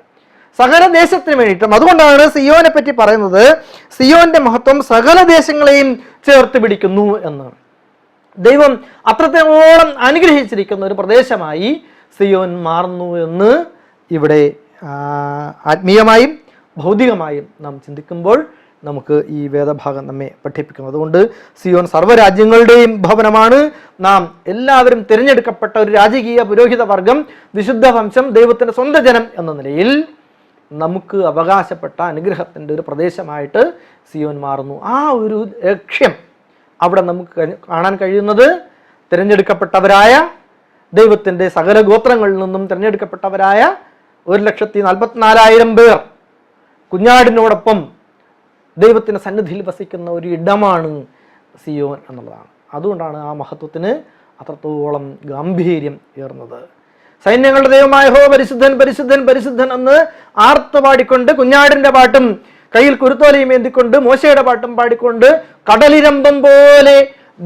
സകല ദേശത്തിന് വേണ്ടിയിട്ടും. അതുകൊണ്ടാണ് സിയോനെ പറ്റി പറയുന്നത്, സിയോന്റെ മഹത്വം സകല ദേശങ്ങളെയും ചേർത്ത് പിടിക്കുന്നു എന്ന്. ദൈവം അത്രത്തോളം അനുഗ്രഹിച്ചിരിക്കുന്ന ഒരു പ്രദേശമായി സിയോൻ മാറുന്നു എന്ന് ഇവിടെ ആത്മീയമായും ഭൗതികമായും നാം ചിന്തിക്കുമ്പോൾ നമുക്ക് ഈ വേദഭാഗം നമ്മെ പഠിപ്പിക്കുന്നു. അതുകൊണ്ട് സിയോൻ സർവ്വരാജ്യങ്ങളുടെയും ഭവനമാണ്. നാം എല്ലാവരും തിരഞ്ഞെടുക്കപ്പെട്ട ഒരു രാജകീയ പുരോഹിത വർഗം, വിശുദ്ധ വംശം, ദൈവത്തിൻ്റെ സ്വന്തം ജനം എന്ന നിലയിൽ നമുക്ക് അവകാശപ്പെട്ട അനുഗ്രഹത്തിൻ്റെ ഒരു പ്രദേശമായിട്ട് സിയോൻ മാറുന്നു. ആ ഒരു ലക്ഷ്യം അവിടെ നമുക്ക് കാണാൻ കഴിയുന്നത് തിരഞ്ഞെടുക്കപ്പെട്ടവരായ ദൈവത്തിൻ്റെ സകല ഗോത്രങ്ങളിൽ നിന്നും തിരഞ്ഞെടുക്കപ്പെട്ടവരായ 1,44,000 പേർ കുഞ്ഞാടിനോടൊപ്പം ദൈവത്തിൻ്റെ സന്നിധിയിൽ വസിക്കുന്ന ഒരു ഇടമാണ് സിയോൻ എന്നുള്ളതാണ്. അതുകൊണ്ടാണ് ആ മഹത്വത്തിന് അത്രത്തോളം ഗാംഭീര്യം ഏറുന്നത്. സൈന്യങ്ങളുടെ ദൈവമായ യഹോവ പരിശുദ്ധൻ പരിശുദ്ധൻ പരിശുദ്ധൻ എന്ന് ആർത്ത് പാടിക്കൊണ്ട്, കുഞ്ഞാടിൻ്റെ പാട്ടും കയ്യിൽ കുരുത്തോലയും ഏന്തിക്കൊണ്ട്, മോശയുടെ പാട്ടും പാടിക്കൊണ്ട്, കടലിരമ്പം പോലെ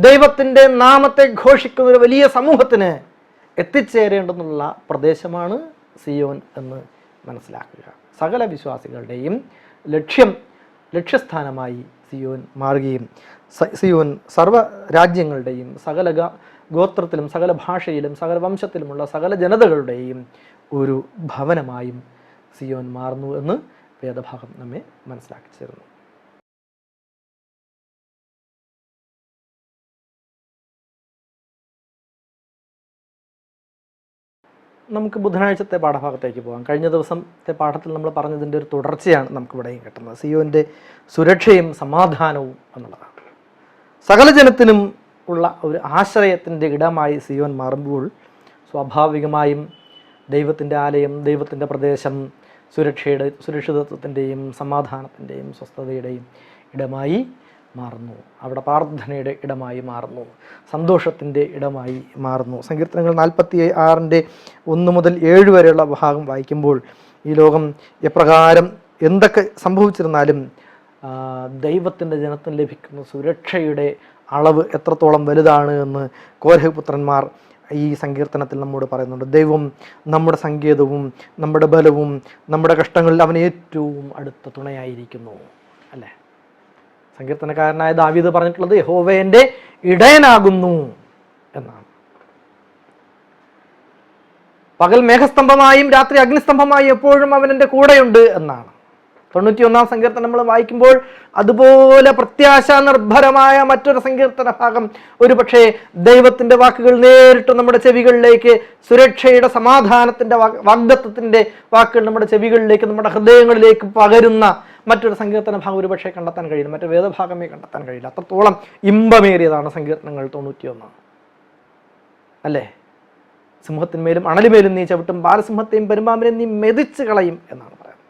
ദൈവത്തിൻ്റെ നാമത്തെ ഘോഷിക്കുന്ന ഒരു വലിയ സമൂഹത്തിന് എത്തിച്ചേരേണ്ടെന്നുള്ള പ്രദേശമാണ് സിയോൻ എന്ന് മനസ്സിലാക്കുക. സകല വിശ്വാസികളുടെയും ലക്ഷ്യസ്ഥാനമായി സിയോൻ മാറുകയും സിയോൻ സർവ്വ രാജ്യങ്ങളുടെയും സകല ഗോത്രത്തിലും സകല ഭാഷയിലും സകല വംശത്തിലുമുള്ള സകല ജനതകളുടെയും ഒരു ഭവനമായും സിയോൻ മാറുന്നു എന്ന് വേദഭാഗം നമ്മെ മനസ്സിലാക്കി തരുന്നു. നമുക്ക് ബുധനാഴ്ചത്തെ പാഠഭാഗത്തേക്ക് പോകാം. കഴിഞ്ഞ ദിവസത്തെ പാഠത്തിൽ നമ്മൾ പറഞ്ഞതിൻ്റെ ഒരു തുടർച്ചയാണ് നമുക്കിവിടെയും കിട്ടുന്നത്. സിയോൻ്റെ സുരക്ഷയും സമാധാനവും എന്നുള്ളതാണ്. സകല ജനത്തിനും ഉള്ള ഒരു ആശ്രയത്തിൻ്റെ ഇടമായി സിയോൻ മാറുമ്പോൾ സ്വാഭാവികമായും ദൈവത്തിൻ്റെ ആലയം, ദൈവത്തിൻ്റെ പ്രദേശം സുരക്ഷിതത്വത്തിൻ്റെയും സമാധാനത്തിൻ്റെയും സ്വസ്ഥതയുടെയും ഇടമായി മാറുന്നു. അവിടെ പ്രാർത്ഥനയുടെ ഇടമായി മാറുന്നു, സന്തോഷത്തിൻ്റെ ഇടമായി മാറുന്നു. സങ്കീർത്തനങ്ങൾ 46-ൻ്റെ 1 മുതൽ 7 വരെയുള്ള ഭാഗം വായിക്കുമ്പോൾ ഈ ലോകം എപ്രകാരം എന്തൊക്കെ സംഭവിച്ചിരുന്നാലും ദൈവത്തിൻ്റെ ജനത്തിന് ലഭിക്കുന്ന സുരക്ഷയുടെ അളവ് എത്രത്തോളം വലുതാണ് എന്ന് കോരഹ് പുത്രന്മാർ ഈ സങ്കീർത്തനത്തിൽ നമ്മോട് പറയുന്നുണ്ട്. ദൈവം നമ്മുടെ സങ്കേതവും നമ്മുടെ ബലവും നമ്മുടെ കഷ്ടങ്ങളിൽ അവൻ ഏറ്റവും അടുത്ത തുണയായിരിക്കുന്നു അല്ലേ? സങ്കീർത്തനക്കാരനായ ദാവീദ് പറഞ്ഞിട്ടുള്ളത് യഹോവ എൻ്റെ ഇടയനാകുന്നു എന്നാണ്. പകൽ മേഘസ്തംഭമായും രാത്രി അഗ്നിസ്തംഭമായും എപ്പോഴും അവൻ എൻ്റെ കൂടെയുണ്ട് എന്നാണ്. 91-ാം സങ്കീർത്തനം നമ്മൾ വായിക്കുമ്പോൾ അതുപോലെ പ്രത്യാശ നിർഭരമായ മറ്റൊരു സങ്കീർത്തന ഭാഗം ഒരു പക്ഷേ ദൈവത്തിൻ്റെ വാക്കുകൾ നേരിട്ട് നമ്മുടെ ചെവികളിലേക്ക്, സുരക്ഷയുടെ സമാധാനത്തിൻ്റെ വാഗ്ദത്തത്തിൻ്റെ വാക്കുകൾ നമ്മുടെ ചെവികളിലേക്ക്, നമ്മുടെ ഹൃദയങ്ങളിലേക്ക് പകരുന്ന മറ്റൊരു സങ്കീർത്തന ഭാഗം ഒരുപക്ഷെ കണ്ടെത്താൻ കഴിയില്ല, മറ്റൊരു വേദഭാഗമേ കണ്ടെത്താൻ കഴിയില്ല. അത്രത്തോളം ഇമ്പമേറിയതാണ് സങ്കീർത്തനങ്ങൾ 91, അല്ലേ? സിംഹത്തിന്മേലും അണലിമേലും നീ ചവിട്ടും, ബാലസിംഹത്തെയും പെരുമ്പാമ്പിനെയും നീ മെതിച്ച് കളയും എന്നാണ് പറയുന്നത്.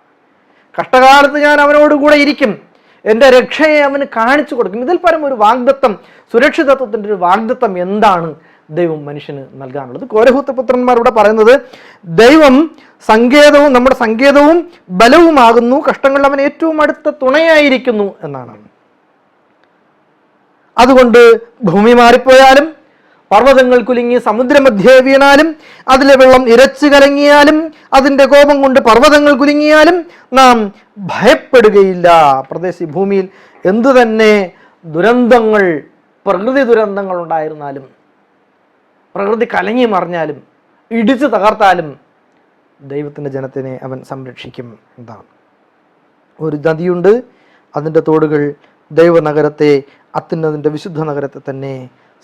കഷ്ടകാലത്ത് ഞാൻ അവനോട് കൂടെ ഇരിക്കും, എൻ്റെ രക്ഷയെ അവന് കാണിച്ചു കൊടുക്കും. ഇതിൽ പരം ഒരു വാഗ്ദത്തം, സുരക്ഷിതത്വത്തിൻ്റെ ഒരു വാഗ്ദത്തം എന്താണ് ദൈവം മനുഷ്യന് നൽകാനുള്ളത്? കോരഹൂത്ത പുത്രന്മാർ ഇവിടെ പറയുന്നത്, ദൈവം സങ്കേതവും നമ്മുടെ സങ്കേതവും ബലവുമാകുന്നു, കഷ്ടങ്ങളിൽ അവൻ ഏറ്റവും അടുത്ത തുണയായിരിക്കുന്നു എന്നാണ്. അതുകൊണ്ട് ഭൂമി മാറിപ്പോയാലും, പർവ്വതങ്ങൾ കുലുങ്ങി സമുദ്രമധ്യേ വീണാലും, അതിലെ വെള്ളം ഇരച്ചു കലങ്ങിയാലും, അതിൻ്റെ കോപം കൊണ്ട് പർവ്വതങ്ങൾ കുലുങ്ങിയാലും നാം ഭയപ്പെടുകയില്ല. പ്രദേശി ഭൂമിയിൽ എന്തു തന്നെ ദുരന്തങ്ങൾ, പ്രകൃതി ദുരന്തങ്ങൾ ഉണ്ടായിരുന്നാലും, പ്രകൃതി കലങ്ങി മറിഞ്ഞാലും, ഇടിച്ചു തകർത്താലും ദൈവത്തിൻ്റെ ജനത്തിനെ അവൻ സംരക്ഷിക്കും. എന്താണ്? ഒരു നദിയുണ്ട്, അതിൻ്റെ തോടുകൾ ദൈവനഗരത്തെ, അത്യുന്നതിൻ്റെ വിശുദ്ധ നഗരത്തെ തന്നെ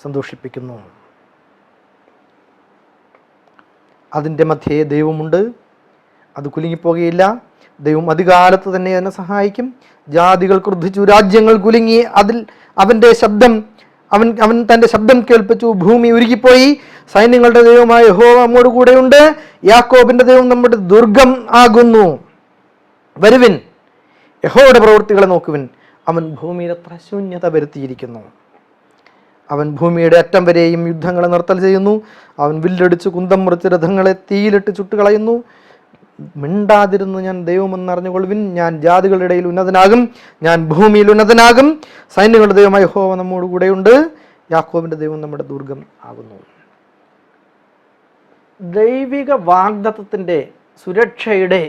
സന്തോഷിപ്പിക്കുന്നു. അതിൻ്റെ മധ്യേ ദൈവമുണ്ട്, അത് കുലുങ്ങിപ്പോകുകയില്ല. ദൈവം അധികാലത്ത് തന്നെ അതിനെ സഹായിക്കും. ജാതികൾ ക്രുദ്ധിച്ചു, രാജ്യങ്ങൾ കുലുങ്ങി, അതിൽ അവൻ്റെ ശബ്ദം അവൻ തൻ്റെ ശബ്ദം കേൾപ്പിച്ചു, ഭൂമി ഉരുകിപ്പോയി. സൈന്യങ്ങളുടെ ദൈവമായ യഹോവ നമ്മോട് കൂടെയുണ്ട്, യാക്കോബിൻ്റെ ദൈവം നമ്മുടെ ദുർഗം ആകുന്നു. വരുവിൻ, യഹോവയുടെ പ്രവൃത്തികളെ നോക്കുവിൻ, അവൻ ഭൂമിയിൽ എത്ര ശൂന്യത വരുത്തിയിരിക്കുന്നു. അവൻ ഭൂമിയുടെ അറ്റം വരെയും യുദ്ധങ്ങളെ നിർത്തൽ ചെയ്യുന്നു. അവൻ വില്ലടിച്ച് കുന്തം മുറിച്ച് രഥങ്ങളെ തീയിലിട്ട് ചുട്ടുകളയുന്നു. മിണ്ടാതിരുന്ന് ഞാൻ ദൈവമെന്നറിഞ്ഞുകൊള്ളുവിൻ, ഞാൻ ജാതികളുടെ ഇടയിൽ ഉന്നതനാകും, ഞാൻ ഭൂമിയിൽ ഉന്നതനാകും. സൈന്യങ്ങളുടെ ദൈവമായ യഹോവ നമ്മോട് കൂടെയുണ്ട്, യാക്കോബിൻ്റെ ദൈവം നമ്മുടെ ദുർഗം ആകുന്നു. ദൈവിക വാഗ്ദത്തത്തിൻ്റെ, സുരക്ഷയുടെ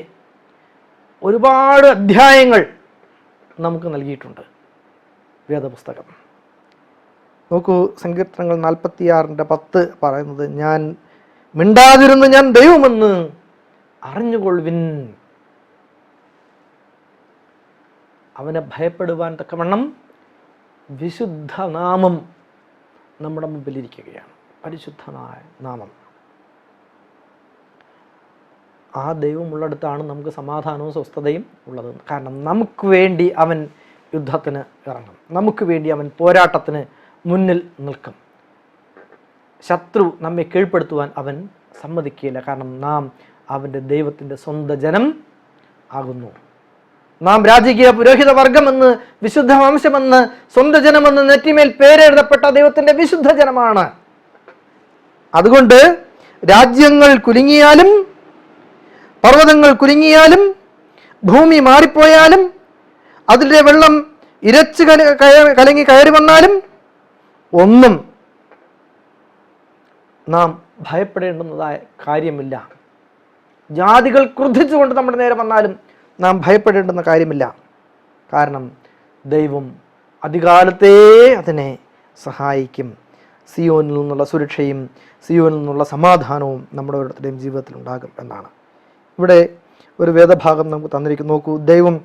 ഒരുപാട് അധ്യായങ്ങൾ നമുക്ക് നൽകിയിട്ടുണ്ട് വേദപുസ്തകം. നോക്കൂ, സങ്കീർത്തനങ്ങൾ 46:10 പറയുന്നത്, ഞാൻ മിണ്ടാതിരുന്ന് ഞാൻ ദൈവമെന്ന് അറിഞ്ഞുകൊള്ളുവിൻ. അവനെ ഭയപ്പെടുവാൻ തക്കവണ്ണം വിശുദ്ധ നാമം നമ്മുടെ മുമ്പിലിരിക്കുകയാണ്. പരിശുദ്ധമായ നാമം. ആ ദൈവമുള്ളിടത്താണ് നമുക്ക് സമാധാനവും സ്വസ്ഥതയും ഉള്ളത്. കാരണം നമുക്ക് വേണ്ടി അവൻ യുദ്ധത്തിന് ഇറങ്ങും, നമുക്ക് വേണ്ടി അവൻ പോരാട്ടത്തിന് മുന്നിൽ നിൽക്കും. ശത്രു നമ്മെ കീഴ്പ്പെടുത്തുവാൻ അവൻ സമ്മതിക്കുകയില്ല. കാരണം നാം അവൻ്റെ ദൈവത്തിൻ്റെ സ്വന്തം ജനം ആകുന്നു. നാം രാജകീയ പുരോഹിത വർഗമെന്ന്, വിശുദ്ധ വംശമെന്ന്, സ്വന്തം ജനമെന്ന് നെറ്റിമേൽ പേരെഴുതപ്പെട്ട ദൈവത്തിൻ്റെ വിശുദ്ധ ജനമാണ്. അതുകൊണ്ട് രാജ്യങ്ങൾ കുലുങ്ങിയാലും, പർവ്വതങ്ങൾ കുലുങ്ങിയാലും, ഭൂമി മാറിപ്പോയാലും, അതിലെ വെള്ളം ഇരച്ച് കലങ്ങി കയറി വന്നാലും ഒന്നും നാം ഭയപ്പെടേണ്ടുന്നതായ കാര്യമില്ല. ജാതികൾ ക്രുദ്ധിച്ചുകൊണ്ട് നമ്മുടെ നേരെ വന്നാലും നാം ഭയപ്പെടേണ്ടുന്ന കാര്യമില്ല. കാരണം ദൈവം അധികാലത്തേ അതിനെ സഹായിക്കും. സിയോനിൽ നിന്നുള്ള സുരക്ഷയും സിയോനിൽ നിന്നുള്ള സമാധാനവും നമ്മുടെ ഓരോരുത്തരുടെയും ജീവിതത്തിൽ ഉണ്ടാകും എന്നാണ് ഇവിടെ ഒരു വേദഭാഗം നമുക്ക് തന്നിരിക്കുന്നു. നോക്കൂ, ദൈവം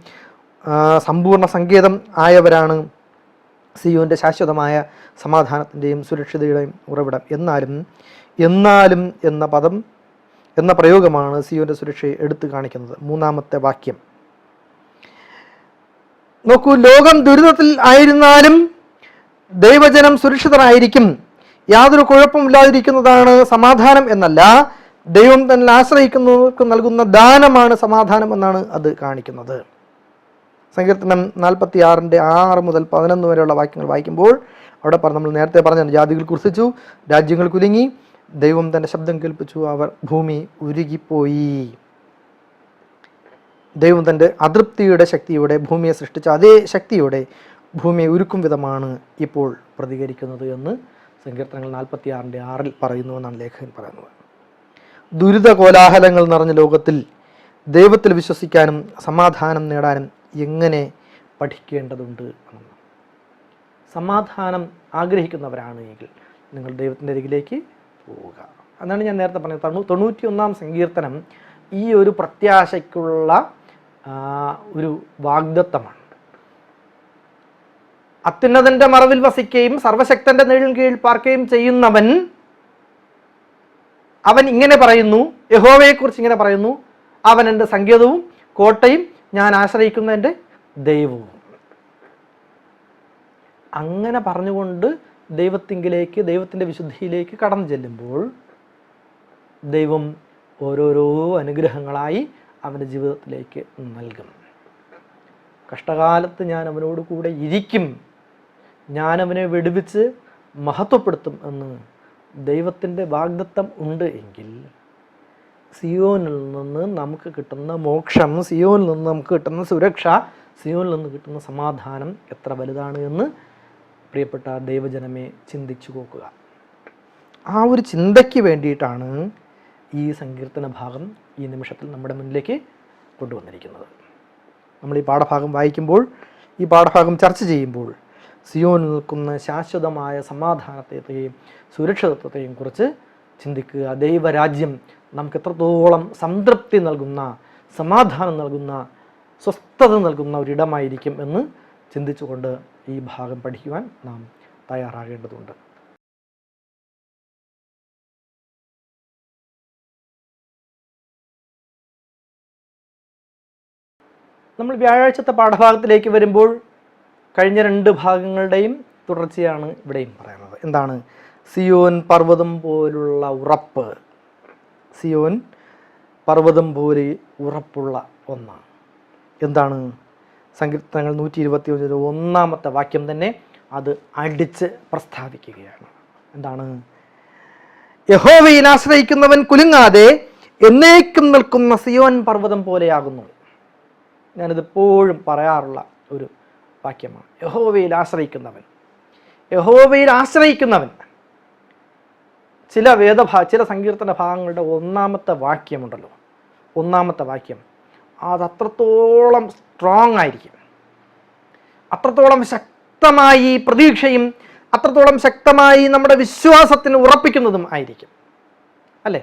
സമ്പൂർണ്ണ സങ്കേതം ആയവരാണ്, സിയോൻ്റെ ശാശ്വതമായ സമാധാനത്തിൻ്റെയും സുരക്ഷിതയുടെയും ഉറവിടം. എന്നാലും എന്ന പ്രയോഗമാണ് സിയോൻ്റെ സുരക്ഷയെ എടുത്തു കാണിക്കുന്നത്. 3-ാമത്തെ വാക്യം നോക്കൂ, ലോകം ദുരിതത്തിൽ ആയിരുന്നാലും ദൈവജനം സുരക്ഷിതരായിരിക്കും. യാതൊരു കുഴപ്പമില്ലാതിരിക്കുന്നതാണ് സമാധാനം എന്നല്ല, ദൈവം തന്നെ ആശ്രയിക്കുന്നവർക്ക് നൽകുന്ന ദാനമാണ് സമാധാനം എന്നാണ് അത് കാണിക്കുന്നത്. സങ്കീർത്തനം 46:6 മുതൽ 11 വരെയുള്ള വാക്യങ്ങൾ വായിക്കുമ്പോൾ അവിടെ നമ്മൾ നേരത്തെ പറഞ്ഞ ജാതികൾ ക്രുദ്ധിച്ചു, രാജ്യങ്ങൾ കുലുങ്ങി, ദൈവം തൻ്റെ ശബ്ദം കേൾപ്പിച്ചു, അവർ ഭൂമി ഉരുകിപ്പോയി. ദൈവം തൻ്റെ അതൃപ്തിയുടെ ശക്തിയോടെ ഭൂമിയെ സൃഷ്ടിച്ച അതേ ശക്തിയോടെ ഭൂമിയെ ഉരുക്കും വിധമാണ് ഇപ്പോൾ പ്രതികരിക്കുന്നത് എന്ന് സങ്കീർത്തനങ്ങൾ 46:6 പറയുന്നു എന്നാണ് ലേഖകൻ പറയുന്നത്. ദുരിത കോലാഹലങ്ങൾ നിറഞ്ഞ ലോകത്തിൽ ദൈവത്തിൽ വിശ്വസിക്കാനും സമാധാനം നേടാനും എങ്ങനെ പഠിക്കേണ്ടതുണ്ട് എന്ന്. സമാധാനം ആഗ്രഹിക്കുന്നവരാണ് എങ്കിൽ നിങ്ങൾ ദൈവത്തിൻ്റെ അരികിലേക്ക് പോവുക. അതാണ് ഞാൻ നേരത്തെ പറഞ്ഞത്. 91-ാം സങ്കീർത്തനം ഈ ഒരു പ്രത്യാശയ്ക്കുള്ള ഒരു വാഗ്ദത്തമാണ്. അത്യുന്നതൻ്റെ മറവിൽ വസിക്കുകയും സർവശക്തൻ്റെ നിഴലിൻ കീഴിൽ പാർക്കുകയും ചെയ്യുന്നവൻ അവൻ ഇങ്ങനെ പറയുന്നു, യഹോവയെക്കുറിച്ച് ഇങ്ങനെ പറയുന്നു, അവൻ എൻ്റെ സങ്കേതവും കോട്ടയും ഞാൻ ആശ്രയിക്കുന്ന എൻ്റെ ദൈവവും. അങ്ങനെ പറഞ്ഞുകൊണ്ട് ദൈവത്തിങ്കിലേക്ക്, ദൈവത്തിൻ്റെ വിശുദ്ധിയിലേക്ക് കടന്നു ചെല്ലുമ്പോൾ ദൈവം ഓരോരോ അനുഗ്രഹങ്ങളായി അവൻ്റെ ജീവിതത്തിലേക്ക് നൽകും. കഷ്ടകാലത്ത് ഞാൻ അവനോട് കൂടെ ഇരിക്കും, ഞാൻ അവനെ വെടിവെച്ച് മഹത്വപ്പെടുത്തും എന്ന് ദൈവത്തിൻ്റെ വാഗ്ദത്തം ഉണ്ട് എങ്കിൽ സിയോനിൽ നിന്ന് നമുക്ക് കിട്ടുന്ന മോക്ഷം, സിയോനിൽ നിന്ന് നമുക്ക് കിട്ടുന്ന സുരക്ഷ, സിയോനിൽ നിന്ന് കിട്ടുന്ന സമാധാനം എത്ര വലുതാണ് എന്ന് പ്രിയപ്പെട്ട ദൈവജനമേ ചിന്തിച്ചു നോക്കുക. ആ ഒരു ചിന്തയ്ക്ക് വേണ്ടിയിട്ടാണ് ഈ സങ്കീർത്തന ഭാഗം ഈ നിമിഷത്തിൽ നമ്മുടെ മുന്നിലേക്ക് കൊണ്ടുവന്നിരിക്കുന്നത്. നമ്മൾ ഈ പാഠഭാഗം വായിക്കുമ്പോൾ, ഈ പാഠഭാഗം ചർച്ച ചെയ്യുമ്പോൾ സിയോനിൽ നിൽക്കുന്ന ശാശ്വതമായ സമാധാനത്തെയും സുരക്ഷിതത്വത്തെയും കുറിച്ച് ചിന്തിക്കുക. ദൈവരാജ്യം നമുക്ക് എത്രത്തോളം സംതൃപ്തി നൽകുന്ന, സമാധാനം നൽകുന്ന, സ്വസ്ഥത നൽകുന്ന ഒരിടമായിരിക്കും എന്ന് ചിന്തിച്ചുകൊണ്ട് ഈ ഭാഗം പഠിക്കുവാൻ നാം തയ്യാറാകേണ്ടതുണ്ട്. നമ്മൾ വ്യാഴാഴ്ചത്തെ പാഠഭാഗത്തിലേക്ക് വരുമ്പോൾ കഴിഞ്ഞ 2 ഭാഗങ്ങളുടെയും തുടർച്ചയാണ് ഇവിടെയും പറയുന്നത്. എന്താണ്? സിയോൻ പർവ്വതം പോലുള്ള ഉറപ്പ്. സിയോൻ പർവ്വതം പോലെ ഉറപ്പുള്ള ഒന്നാണ്. എന്താണ്? സങ്കീർത്തനങ്ങൾ 121 1-ാമത്തെ വാക്യം തന്നെ അത് അടിച്ച് പ്രസ്താവിക്കുകയാണ്. എന്താണ്? യഹോവയിൽ ആശ്രയിക്കുന്നവൻ കുലുങ്ങാതെ എന്നേക്കും നിൽക്കുന്ന സിയോൻ പർവ്വതം പോലെയാകുന്നു. ഞാനിതെപ്പോഴും പറയാറുള്ള ഒരു വാക്യമാണ്. യഹോവയിൽ ആശ്രയിക്കുന്നവൻ, യഹോവയിൽ ആശ്രയിക്കുന്നവൻ. ചില സങ്കീർത്തന ഭാഗങ്ങളുടെ 1-ാമത്തെ വാക്യമുണ്ടല്ലോ, 1-ാമത്തെ വാക്യം അത് അത്രത്തോളം സ്ട്രോങ് ആയിരിക്കും, അത്രത്തോളം ശക്തമായി പ്രതീക്ഷയും അത്രത്തോളം ശക്തമായി നമ്മുടെ വിശ്വാസത്തിന് ഉറപ്പിക്കുന്നതും ആയിരിക്കും അല്ലേ?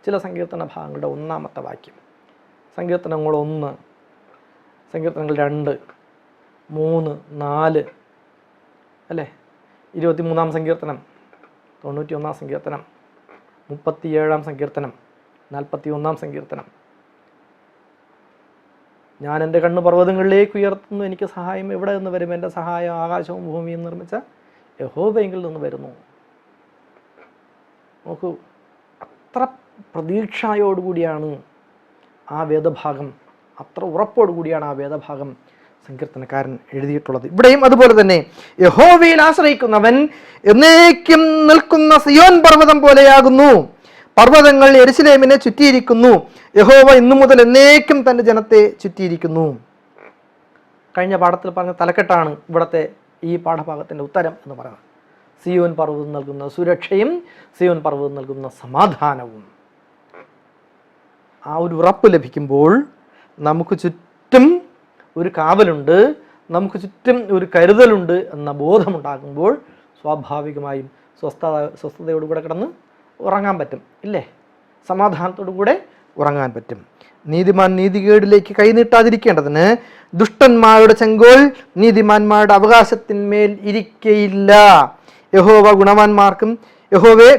ചില സങ്കീർത്തന ഭാഗങ്ങളുടെ 1-ാമത്തെ വാക്യം, സങ്കീർത്തനങ്ങൾ 1, സങ്കീർത്തനങ്ങൾ 2, 3, 4 അല്ലേ? 23-ാം സങ്കീർത്തനം, 91-ാം സങ്കീർത്തനം, 37-ാം സങ്കീർത്തനം, 41-ാം സങ്കീർത്തനം. ഞാൻ എൻ്റെ കണ്ണ് പർവ്വതങ്ങളിലേക്ക് ഉയർത്തുന്നു, എനിക്ക് സഹായം എവിടെ നിന്ന് വരും? എൻ്റെ സഹായം ആകാശവും ഭൂമിയും നിർമ്മിച്ച യഹോവയിൽ നിന്ന് വരുന്നു. നോക്കൂ, അത്ര പ്രതീക്ഷയോടുകൂടിയാണ് ആ വേദഭാഗം, അത്ര ഉറപ്പോടുകൂടിയാണ് ആ വേദഭാഗം സങ്കീർത്തനക്കാരൻ എഴുതിയിട്ടുള്ളത്. ഇവിടെയും അതുപോലെ തന്നെ യഹോവയിൽ ആശ്രയിക്കുന്നവൻ എന്നേക്കും നിൽക്കുന്ന സിയോൻ പർവ്വതം പോലെയാകുന്നു. പർവ്വതങ്ങൾ യെരൂശലേമിനെ ചുറ്റിയിരിക്കുന്നു. യഹോവ ഇന്നു മുതൽ എന്നേക്കും തൻ്റെ ജനത്തെ ചുറ്റിയിരിക്കുന്നു. കഴിഞ്ഞ പാഠത്തിൽ പറഞ്ഞ തലക്കെട്ടാണ് ഇവിടുത്തെ ഈ പാഠഭാഗത്തിൻ്റെ ഉത്തരം എന്ന് പറയുന്നത്. സിയോൻ പർവ്വതം നൽകുന്ന സുരക്ഷയും സിയോൻ പർവ്വതം നൽകുന്ന സമാധാനവും. ആ ഒരു ഉറപ്പ് ലഭിക്കുമ്പോൾ നമുക്ക് ചുറ്റും ഒരു കാവലുണ്ട്, നമുക്ക് ചുറ്റും ഒരു കരുതലുണ്ട് എന്ന ബോധമുണ്ടാകുമ്പോൾ സ്വാഭാവികമായും സ്വസ്ഥതയോടുകൂടെ കിടന്ന് ഉറങ്ങാൻ പറ്റും ഇല്ലേ? സമാധാനത്തോടു കൂടെ ഉറങ്ങാൻ പറ്റും. നീതിമാൻ നീതികേടിലേക്ക് കൈനീട്ടാതിരിക്കേണ്ടതിന് ദുഷ്ടന്മാരുടെ ചെങ്കോൽ നീതിമാന്മാരുടെ അവകാശത്തിന്മേൽ ഇരിക്കയില്ല. യഹോവേ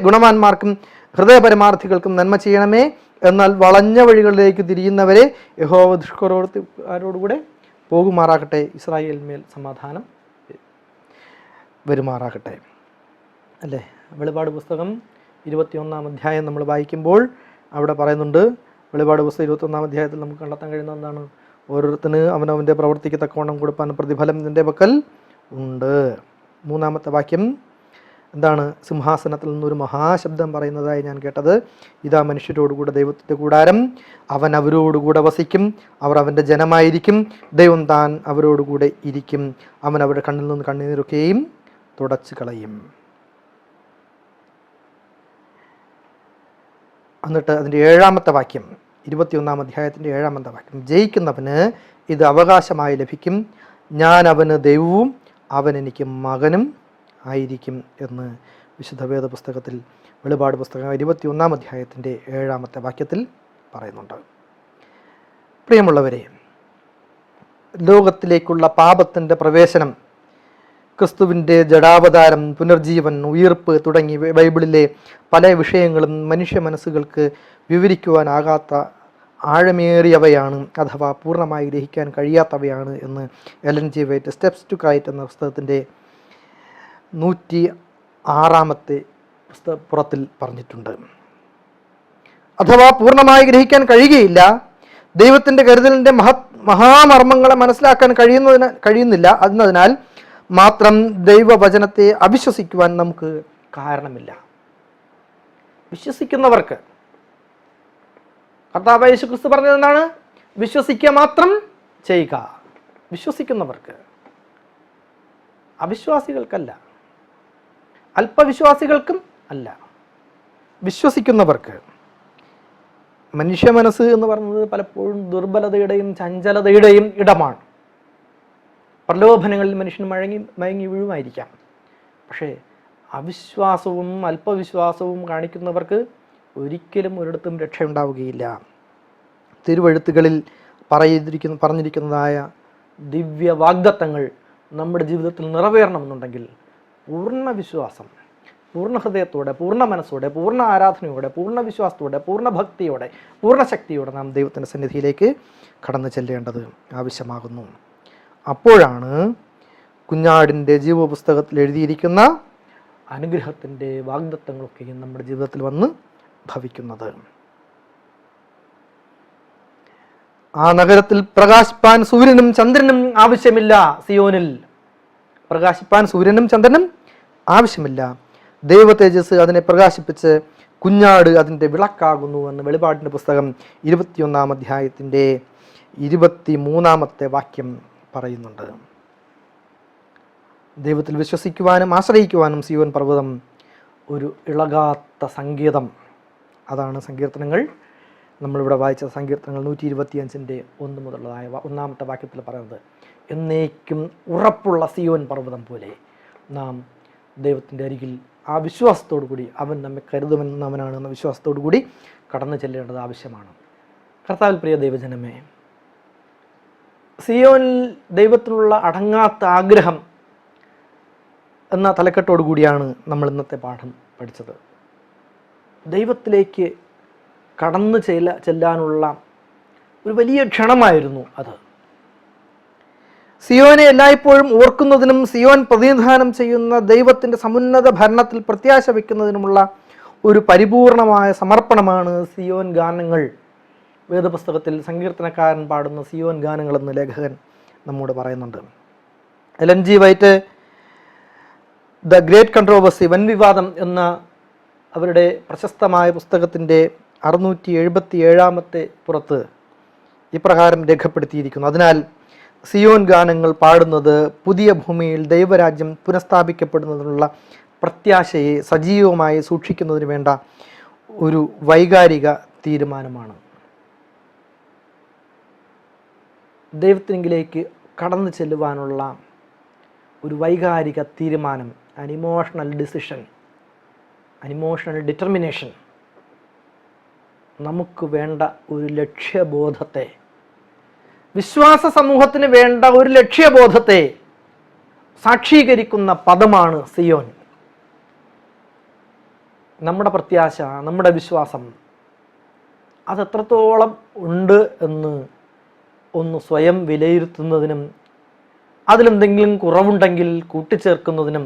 ഗുണവാന്മാർക്കും ഹൃദയപരമാർത്ഥികൾക്കും നന്മ ചെയ്യണമേ. എന്നാൽ വളഞ്ഞ വഴികളിലേക്ക് തിരിയുന്നവരെ യഹോവ ദുഷ്കരോടുകൂടെ പോകുമാറാകട്ടെ. ഇസ്രായേൽ മേൽ സമാധാനം വരുമാറാകട്ടെ അല്ലേ? വെളിപാട് പുസ്തകം 21-ാം അധ്യായം നമ്മൾ വായിക്കുമ്പോൾ അവിടെ പറയുന്നുണ്ട്, വെളിപാട് പുസ്തകം 21-ാം അധ്യായത്തിൽ നമുക്ക് കണ്ടെത്താൻ കഴിയുന്ന എന്താണ്? ഓരോരുത്തന് അവനവൻ്റെ പ്രവൃത്തിക്ക് തക്കവണ്ണം കൊടുപ്പാൻ പ്രതിഫലം നിൻ്റെ പക്കൽ ഉണ്ട്. 3-ാമത്തെ വാക്യം എന്താണ്? സിംഹാസനത്തിൽ നിന്നൊരു മഹാശബ്ദം പറയുന്നതായി ഞാൻ കേട്ടത്, ഇതാ മനുഷ്യരോടുകൂടെ ദൈവത്തിൻ്റെ കൂടാരം, അവൻ അവരോടുകൂടെ വസിക്കും, അവർ അവൻ്റെ ജനമായിരിക്കും, ദൈവം താൻ അവരോടുകൂടെ ഇരിക്കും, അവൻ അവരുടെ കണ്ണിൽ നിന്ന് കണ്ണീരൊക്കെയും തുടച്ചു കളയും. എന്നിട്ട് അതിൻ്റെ 7-ാമത്തെ വാക്യം, 21-ാം അധ്യായത്തിൻ്റെ 7-ാമത്തെ വാക്യം, ജയിക്കുന്നവന് ഇത് അവകാശമായി ലഭിക്കും, ഞാൻ അവന് ദൈവവും അവൻ എനിക്ക് മകനും ആയിരിക്കും എന്ന് വിശുദ്ധ വേദ പുസ്തകത്തിൽ വെളിപാട് പുസ്തകം 21-ാം അധ്യായത്തിൻ്റെ 7-ാമത്തെ വാക്യത്തിൽ പറയുന്നുണ്ട്. പ്രിയമുള്ളവരെ, ലോകത്തിലേക്കുള്ള പാപത്തിൻ്റെ പ്രവേശനം, ക്രിസ്തുവിൻ്റെ ജഡാവതാരം, പുനർജീവൻ, ഉയിർപ്പ് തുടങ്ങി ബൈബിളിലെ പല വിഷയങ്ങളും മനുഷ്യ മനസ്സുകൾക്ക് വിവരിക്കുവാനാകാത്ത ആഴമേറിയവയാണ്, അഥവാ പൂർണ്ണമായി ഗ്രഹിക്കാൻ കഴിയാത്തവയാണ് എന്ന് Ellen G White steps to Christ എന്ന പുസ്തകത്തിൻ്റെ 106 പുറത്തിൽ പറഞ്ഞിട്ടുണ്ട്. അഥവാ പൂർണ്ണമായി ഗ്രഹിക്കാൻ കഴിയുകയില്ല. ദൈവത്തിൻ്റെ കരുതലിൻ്റെ മഹാമർമ്മങ്ങളെ മനസ്സിലാക്കാൻ കഴിയുന്നില്ല എന്നതിനാൽ മാത്രം ദൈവവചനത്തെ അവിശ്വസിക്കുവാൻ നമുക്ക് കാരണമില്ല. വിശ്വസിക്കുന്നവർക്ക് കർത്താവായ യേശുക്രിസ്തു പറഞ്ഞത് എന്താണ്? വിശ്വസിക്കുക മാത്രം ചെയ്യുക. വിശ്വസിക്കുന്നവർക്ക്, അവിശ്വാസികൾക്കല്ല, അല്പവിശ്വാസികൾക്കും അല്ല, വിശ്വസിക്കുന്നവർക്ക്. മനുഷ്യ മനസ്സ് എന്ന് പറയുന്നത് പലപ്പോഴും ദുർബലതയുടെയും ചഞ്ചലതയുടെയും ഇടമാണ്. പ്രലോഭനങ്ങളിൽ മനുഷ്യൻ മയങ്ങി വീഴുമായിരിക്കാം. പക്ഷേ അവിശ്വാസവും അല്പവിശ്വാസവും കാണിക്കുന്നവർക്ക് ഒരിക്കലും ഒരിടത്തും രക്ഷയുണ്ടാവുകയില്ല. തിരുവെഴുത്തുകളിൽ പറഞ്ഞിരിക്കുന്നതായ ദിവ്യ വാഗ്ദത്തങ്ങൾ നമ്മുടെ ജീവിതത്തിൽ നിറവേറണമെന്നുണ്ടെങ്കിൽ പൂർണ്ണ വിശ്വാസം, പൂർണ്ണ ഹൃദയത്തോടെ, പൂർണ്ണ മനസ്സോടെ, പൂർണ്ണ ആരാധനയോടെ, പൂർണ്ണ വിശ്വാസത്തോടെ, പൂർണ്ണ ഭക്തിയോടെ, പൂർണ്ണ ശക്തിയോടെ നാം ദൈവത്തിൻ്റെ സന്നിധിയിലേക്ക് കടന്നു ചെല്ലേണ്ടത് ആവശ്യമാകുന്നു. അപ്പോഴാണ് കുഞ്ഞാടിൻ്റെ ജീവപുസ്തകത്തിൽ എഴുതിയിരിക്കുന്ന അനുഗ്രഹത്തിൻ്റെ വാഗ്ദത്തങ്ങളൊക്കെയും നമ്മുടെ ജീവിതത്തിൽ വന്ന് ഭവിക്കുന്നത്. ആ നഗരത്തിൽ പ്രകാശിപ്പാൻ സൂര്യനും ചന്ദ്രനും ആവശ്യമില്ല. സിയോനിൽ പ്രകാശിപ്പാൻ സൂര്യനും ചന്ദ്രനും ആവശ്യമില്ല. ദൈവ തേജസ് അതിനെ പ്രകാശിപ്പിച്ച് കുഞ്ഞാട് അതിൻ്റെ വിളക്കാകുന്നു എന്ന് വെളിപാടിൻ്റെ പുസ്തകം 21-ാം അധ്യായത്തിൻ്റെ 23-ാമത്തെ വാക്യം പറയുന്നുണ്ട്. ദൈവത്തിൽ വിശ്വസിക്കുവാനും ആശ്രയിക്കുവാനും സിയോൻ പർവ്വതം ഒരു ഇളകാത്ത സംഗീതം. അതാണ് സങ്കീർത്തനങ്ങൾ, നമ്മളിവിടെ വായിച്ച സങ്കീർത്തനങ്ങൾ 125-ൻ്റെ 1 മുതലുള്ളതായ 1-ാമത്തെ വാക്യത്തിൽ പറയുന്നത്, എന്നേക്കും ഉറപ്പുള്ള സിയോൻ പർവ്വതം പോലെ നാം ദൈവത്തിൻ്റെ അരികിൽ ആ വിശ്വാസത്തോടു കൂടി, അവൻ നമ്മെ കരുതുമെന്നവനാണ് എന്ന വിശ്വാസത്തോടു കൂടി കടന്നു ചെല്ലേണ്ടത് ആവശ്യമാണ്. കർത്താവിൽ പ്രിയ ദൈവജനമേ, സിയോനിൽ ദൈവത്തിനുള്ള അടങ്ങാത്ത ആഗ്രഹം എന്ന തലക്കെട്ടോടു കൂടിയാണ് നമ്മൾ ഇന്നത്തെ പാഠം പഠിച്ചത്. ദൈവത്തിലേക്ക് കടന്നു ചെല്ലാനുള്ള ഒരു വലിയ ക്ഷണമായിരുന്നു അത്. സിയോനെ എല്ലായ്പ്പോഴും ഓർക്കുന്നതിനും സിയോൻ പ്രതിനിധാനം ചെയ്യുന്ന ദൈവത്തിൻ്റെ സമുന്നത ഭരണത്തിൽ പ്രത്യാശ വയ്ക്കുന്നതിനുമുള്ള ഒരു പരിപൂർണമായ സമർപ്പണമാണ് സിയോൻ ഗാനങ്ങൾ. വേദപുസ്തകത്തിൽ സങ്കീർത്തനക്കാരൻ പാടുന്ന സിയോൻ ഗാനങ്ങളെന്ന് ലേഖകൻ നമ്മോട് പറയുന്നുണ്ട്. Ellen G White the great controversy, വൻവിവാദം എന്ന അവരുടെ പ്രശസ്തമായ പുസ്തകത്തിൻ്റെ 677-ാമത്തെ പുറത്ത് ഇപ്രകാരം രേഖപ്പെടുത്തിയിരിക്കുന്നു. അതിനാൽ സിയോൻ ഗാനങ്ങൾ പാടുന്നത് പുതിയ ഭൂമിയിൽ ദൈവരാജ്യം പുനഃസ്ഥാപിക്കപ്പെടുന്നതിനുള്ള പ്രത്യാശയെ സജീവമായി സൂക്ഷിക്കുന്നതിന് വേണ്ട ഒരു വൈകാരിക തീരുമാനമാണ്. ദൈവത്തിങ്കിലേക്ക് കടന്നു ചെല്ലുവാനുള്ള ഒരു വൈകാരിക തീരുമാനം, an emotional decision, an emotional determination. നമുക്ക് വേണ്ട ഒരു ലക്ഷ്യബോധത്തെ, വിശ്വാസ സമൂഹത്തിന് വേണ്ട ഒരു ലക്ഷ്യബോധത്തെ സാക്ഷീകരിക്കുന്ന പദമാണ് സിയോൻ. നമ്മുടെ പ്രത്യാശ, നമ്മുടെ വിശ്വാസം അതെത്രത്തോളം ഉണ്ട് എന്ന് ഒന്ന് സ്വയം വിലയിരുത്തുന്നതിനും അതിലെന്തെങ്കിലും കുറവുണ്ടെങ്കിൽ കൂട്ടിച്ചേർക്കുന്നതിനും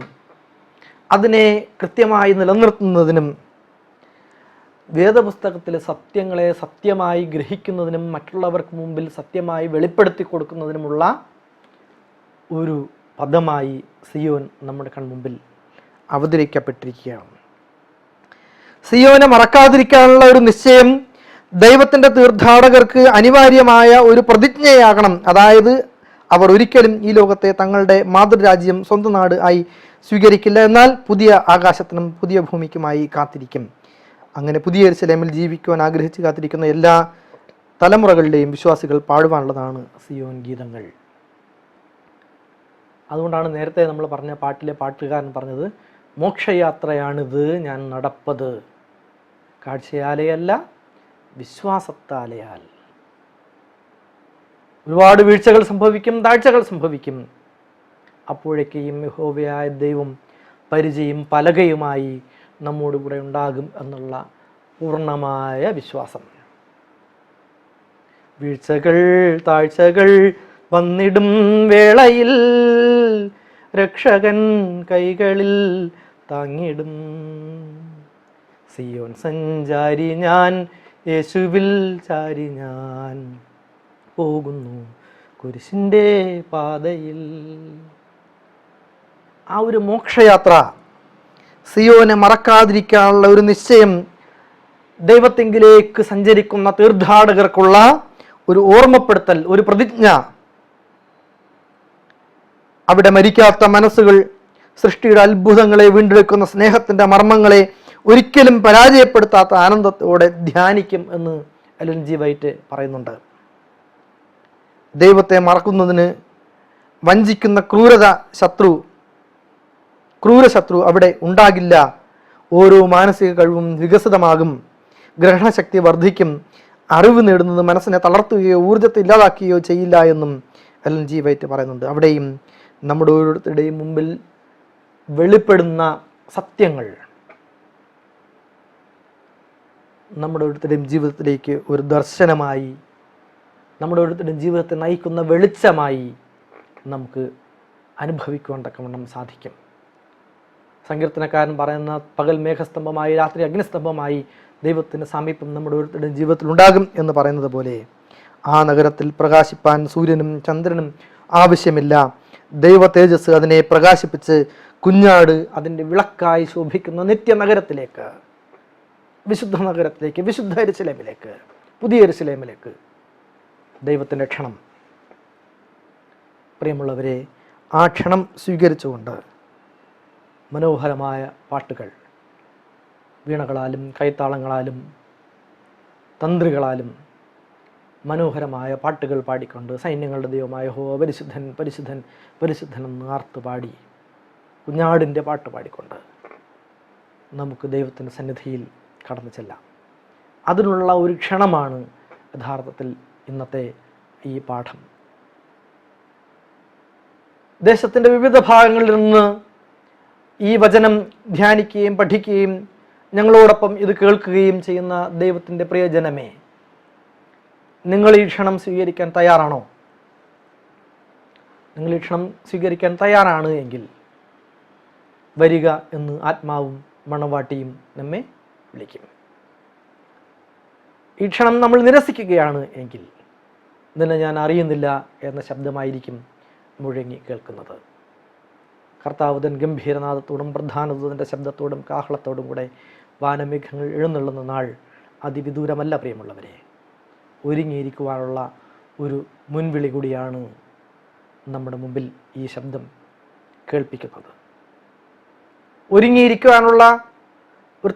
അതിനെ കൃത്യമായി നിലനിർത്തുന്നതിനും വേദപുസ്തകത്തിലെ സത്യങ്ങളെ സത്യമായി ഗ്രഹിക്കുന്നതിനും മറ്റുള്ളവർക്ക് മുമ്പിൽ സത്യമായി വെളിപ്പെടുത്തി കൊടുക്കുന്നതിനുമുള്ള ഒരു പദമായി സിയോൻ നമ്മുടെ കൺമുമ്പിൽ അവതരിക്കപ്പെട്ടിരിക്കുകയാണ്. സിയോനെ മറക്കാതിരിക്കാനുള്ള ഒരു നിശ്ചയം ദൈവത്തിൻ്റെ തീർത്ഥാടകർക്ക് അനിവാര്യമായ ഒരു പ്രതിജ്ഞയാകണം. അതായത് അവർ ഒരിക്കലും ഈ ലോകത്തെ തങ്ങളുടെ മാതൃരാജ്യം സ്വന്തം നാട് ആയി സ്വീകരിക്കില്ല, എന്നാൽ പുതിയ ആകാശത്തിനും പുതിയ ഭൂമിക്കുമായി കാത്തിരിക്കും. അങ്ങനെ പുതിയ യെരൂശലേമിൽ ജീവിക്കുവാൻ ആഗ്രഹിച്ച് കാത്തിരിക്കുന്ന എല്ലാ തലമുറകളുടെയും വിശ്വാസികൾ പാടുവാനുള്ളതാണ് സിയോൻ ഗീതങ്ങൾ. അതുകൊണ്ടാണ് നേരത്തെ നമ്മൾ പറഞ്ഞ പാട്ടിലെ പാട്ടുകാരൻ പറഞ്ഞത്, മോക്ഷയാത്രയാണിത് ഞാൻ നടപ്പത്, കാഴ്ചയാലെയല്ല വിശ്വാസത്താലെയാൽ. ഒരുപാട് വീഴ്ചകൾ സംഭവിക്കും, താഴ്ചകൾ സംഭവിക്കും. അപ്പോഴേക്കും യഹോവയായ ദൈവം പരിചയം പലകയുമായി നമ്മോട് കൂടെ ഉണ്ടാകും എന്നുള്ള പൂർണ്ണമായ വിശ്വാസം. വീഴ്ചകൾ താഴ്ചകൾ വന്നിടും വേളയിൽ രക്ഷകൻ കൈകളിൽ താങ്ങിടും. സിയോൻ സഞ്ചാരി ഞാൻ, യേശുവിൽ ചാരി ഞാൻ പോകുന്നു കുരിശിൻ്റെ പാതയിൽ. ആ ഒരു മോക്ഷയാത്ര, സിയോനെ മറക്കാതിരിക്കാനുള്ള ഒരു നിശ്ചയം, ദൈവത്തെങ്കിലേക്ക് സഞ്ചരിക്കുന്ന തീർത്ഥാടകർക്കുള്ള ഒരു ഓർമ്മപ്പെടുത്തൽ, ഒരു പ്രതിജ്ഞ. അവിടെ മരിക്കാത്ത മനസ്സുകൾ സൃഷ്ടിയുടെ അത്ഭുതങ്ങളെ വീണ്ടെടുക്കുന്ന സ്നേഹത്തിൻ്റെ മർമ്മങ്ങളെ ഒരിക്കലും പരാജയപ്പെടുത്താത്ത ആനന്ദത്തോടെ ധ്യാനിക്കും എന്ന് എലൻ ജി വൈറ്റ് പറയുന്നുണ്ട്. ദൈവത്തെ മറക്കുന്നതിന് വഞ്ചിക്കുന്ന ക്രൂരശത്രു അവിടെ ഉണ്ടാകില്ല. ഓരോ മാനസിക കഴിവും വികസിതമാകും, ഗ്രഹണശക്തി വർദ്ധിക്കും. അറിവ് നേടുന്നത് മനസ്സിനെ തളർത്തുകയോ ഊർജ്ജത്തെ ഇല്ലാതാക്കുകയോ ചെയ്യില്ല എന്നും എലൻ ജി വൈറ്റ് പറയുന്നുണ്ട്. അവിടെയും നമ്മുടെ ഓരോരുത്തരുടെയും മുമ്പിൽ വെളിപ്പെടുന്ന സത്യങ്ങൾ നമ്മുടെ ഓരോരുത്തരുടെയും ജീവിതത്തിലേക്ക് ഒരു ദർശനമായി, നമ്മുടെ ഓരോരുത്തരുടെയും ജീവിതത്തെ നയിക്കുന്ന വെളിച്ചമായി നമുക്ക് അനുഭവിക്കുവാൻ തക്കവണ്ണം സാധിക്കും. സങ്കീർത്തനക്കാരൻ പറയുന്ന പകൽ മേഘസ്തംഭമായി രാത്രി അഗ്നിസ്തംഭമായി ദൈവത്തിൻ്റെ സമീപം നമ്മുടെ ഓരോരുത്തരുടെയും ജീവിതത്തിൽ ഉണ്ടാകും എന്ന് പറയുന്നത് പോലെ ആ നഗരത്തിൽ പ്രകാശിപ്പാൻ സൂര്യനും ചന്ദ്രനും ആവശ്യമില്ല. ദൈവ തേജസ് അതിനെ പ്രകാശിപ്പിച്ച് കുഞ്ഞാട് അതിൻ്റെ വിളക്കായി ശോഭിക്കുന്ന നിത്യനഗരത്തിലേക്ക്, വിശുദ്ധ നഗരത്തിലേക്ക്, വിശുദ്ധ യെരൂശലേമിലേക്ക്, പുതിയ യെരൂശലേമിലേക്ക് ദൈവത്തിൻ്റെ ക്ഷണം. പ്രിയമുള്ളവരെ, ആ ക്ഷണം സ്വീകരിച്ചുകൊണ്ട് മനോഹരമായ പാട്ടുകൾ, വീണകളാലും കൈത്താളങ്ങളാലും തന്ത്രികളാലും മനോഹരമായ പാട്ടുകൾ പാടിക്കൊണ്ട് സൈന്യങ്ങളുടെ ദൈവമായ യഹോവ പരിശുദ്ധൻ പരിശുദ്ധൻ പരിശുദ്ധൻ എന്ന് ആർത്തു പാടി, കുഞ്ഞാടിൻ്റെ പാട്ട് പാടിക്കൊണ്ട് നമുക്ക് ദൈവത്തിൻ്റെ സന്നിധിയിൽ കടന്നു ചെല്ലാം. അതിനുള്ള ഒരു ക്ഷണമാണ് യഥാർത്ഥത്തിൽ ഇന്നത്തെ ഈ പാഠം. ദേശത്തിൻ്റെ വിവിധ ഭാഗങ്ങളിൽ നിന്ന് ഈ വചനം ധ്യാനിക്കുകയും പഠിക്കുകയും ഞങ്ങളോടൊപ്പം ഇത് കേൾക്കുകയും ചെയ്യുന്ന ദൈവത്തിൻ്റെ പ്രിയജനമേ, നിങ്ങൾ ഈ ക്ഷണം സ്വീകരിക്കാൻ തയ്യാറാണോ? നിങ്ങൾ ഈ ക്ഷണം സ്വീകരിക്കാൻ തയ്യാറാണ് എങ്കിൽ വരിക എന്ന് ആത്മാവും മണവാട്ടിയും നമ്മെ വിളിക്കും. ഈ ക്ഷണം നമ്മൾ നിരസിക്കുകയാണ് എങ്കിൽ നിന്നെ ഞാൻ അറിയുന്നില്ല എന്ന ശബ്ദമായിരിക്കും മുഴങ്ങി കേൾക്കുന്നത്. കർത്താവ് തൻ ഗംഭീരനാദത്തോടും പ്രധാനദൂതൻ്റെ ശബ്ദത്തോടും കാഹളത്തോടും കൂടെ വാനമേഘങ്ങൾ എഴുന്നള്ളുന്ന നാൾ അതിവിദൂരമല്ല പ്രിയമുള്ളവരെ. ഒരുങ്ങിയിരിക്കുവാനുള്ള ഒരു മുൻവിളി കൂടിയാണ് നമ്മുടെ മുമ്പിൽ ഈ ശബ്ദം കേൾപ്പിക്കുന്നത്. ഒരുങ്ങിയിരിക്കുവാനുള്ള ഒരു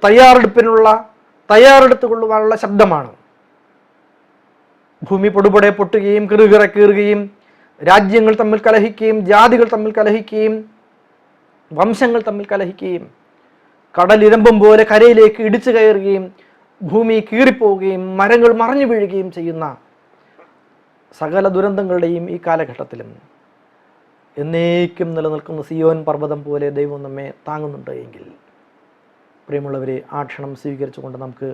തയ്യാറെടുത്ത് കൊള്ളുവാനുള്ള ശബ്ദമാണ്. ഭൂമി പൊടുപൊടെ പൊട്ടുകയും കിറുകിറ കീറുകയും രാജ്യങ്ങൾ തമ്മിൽ കലഹിക്കുകയും ജാതികൾ തമ്മിൽ കലഹിക്കുകയും വംശങ്ങൾ തമ്മിൽ കലഹിക്കുകയും കടലിരമ്പും പോലെ കരയിലേക്ക് ഇടിച്ചു കയറുകയും ഭൂമി കീറിപ്പോവുകയും മരങ്ങൾ മറഞ്ഞു വീഴുകയും ചെയ്യുന്ന സകല ദുരന്തങ്ങളുടെയും ഈ കാലഘട്ടത്തിലും എന്നേക്കും നിലനിൽക്കുന്ന സിയോൻ പർവ്വതം പോലെ ദൈവം നമ്മെ താങ്ങുന്നുണ്ട് എങ്കിൽ പ്രിയമുള്ളവരെ, ആ ക്ഷണം സ്വീകരിച്ചുകൊണ്ട് നമുക്ക്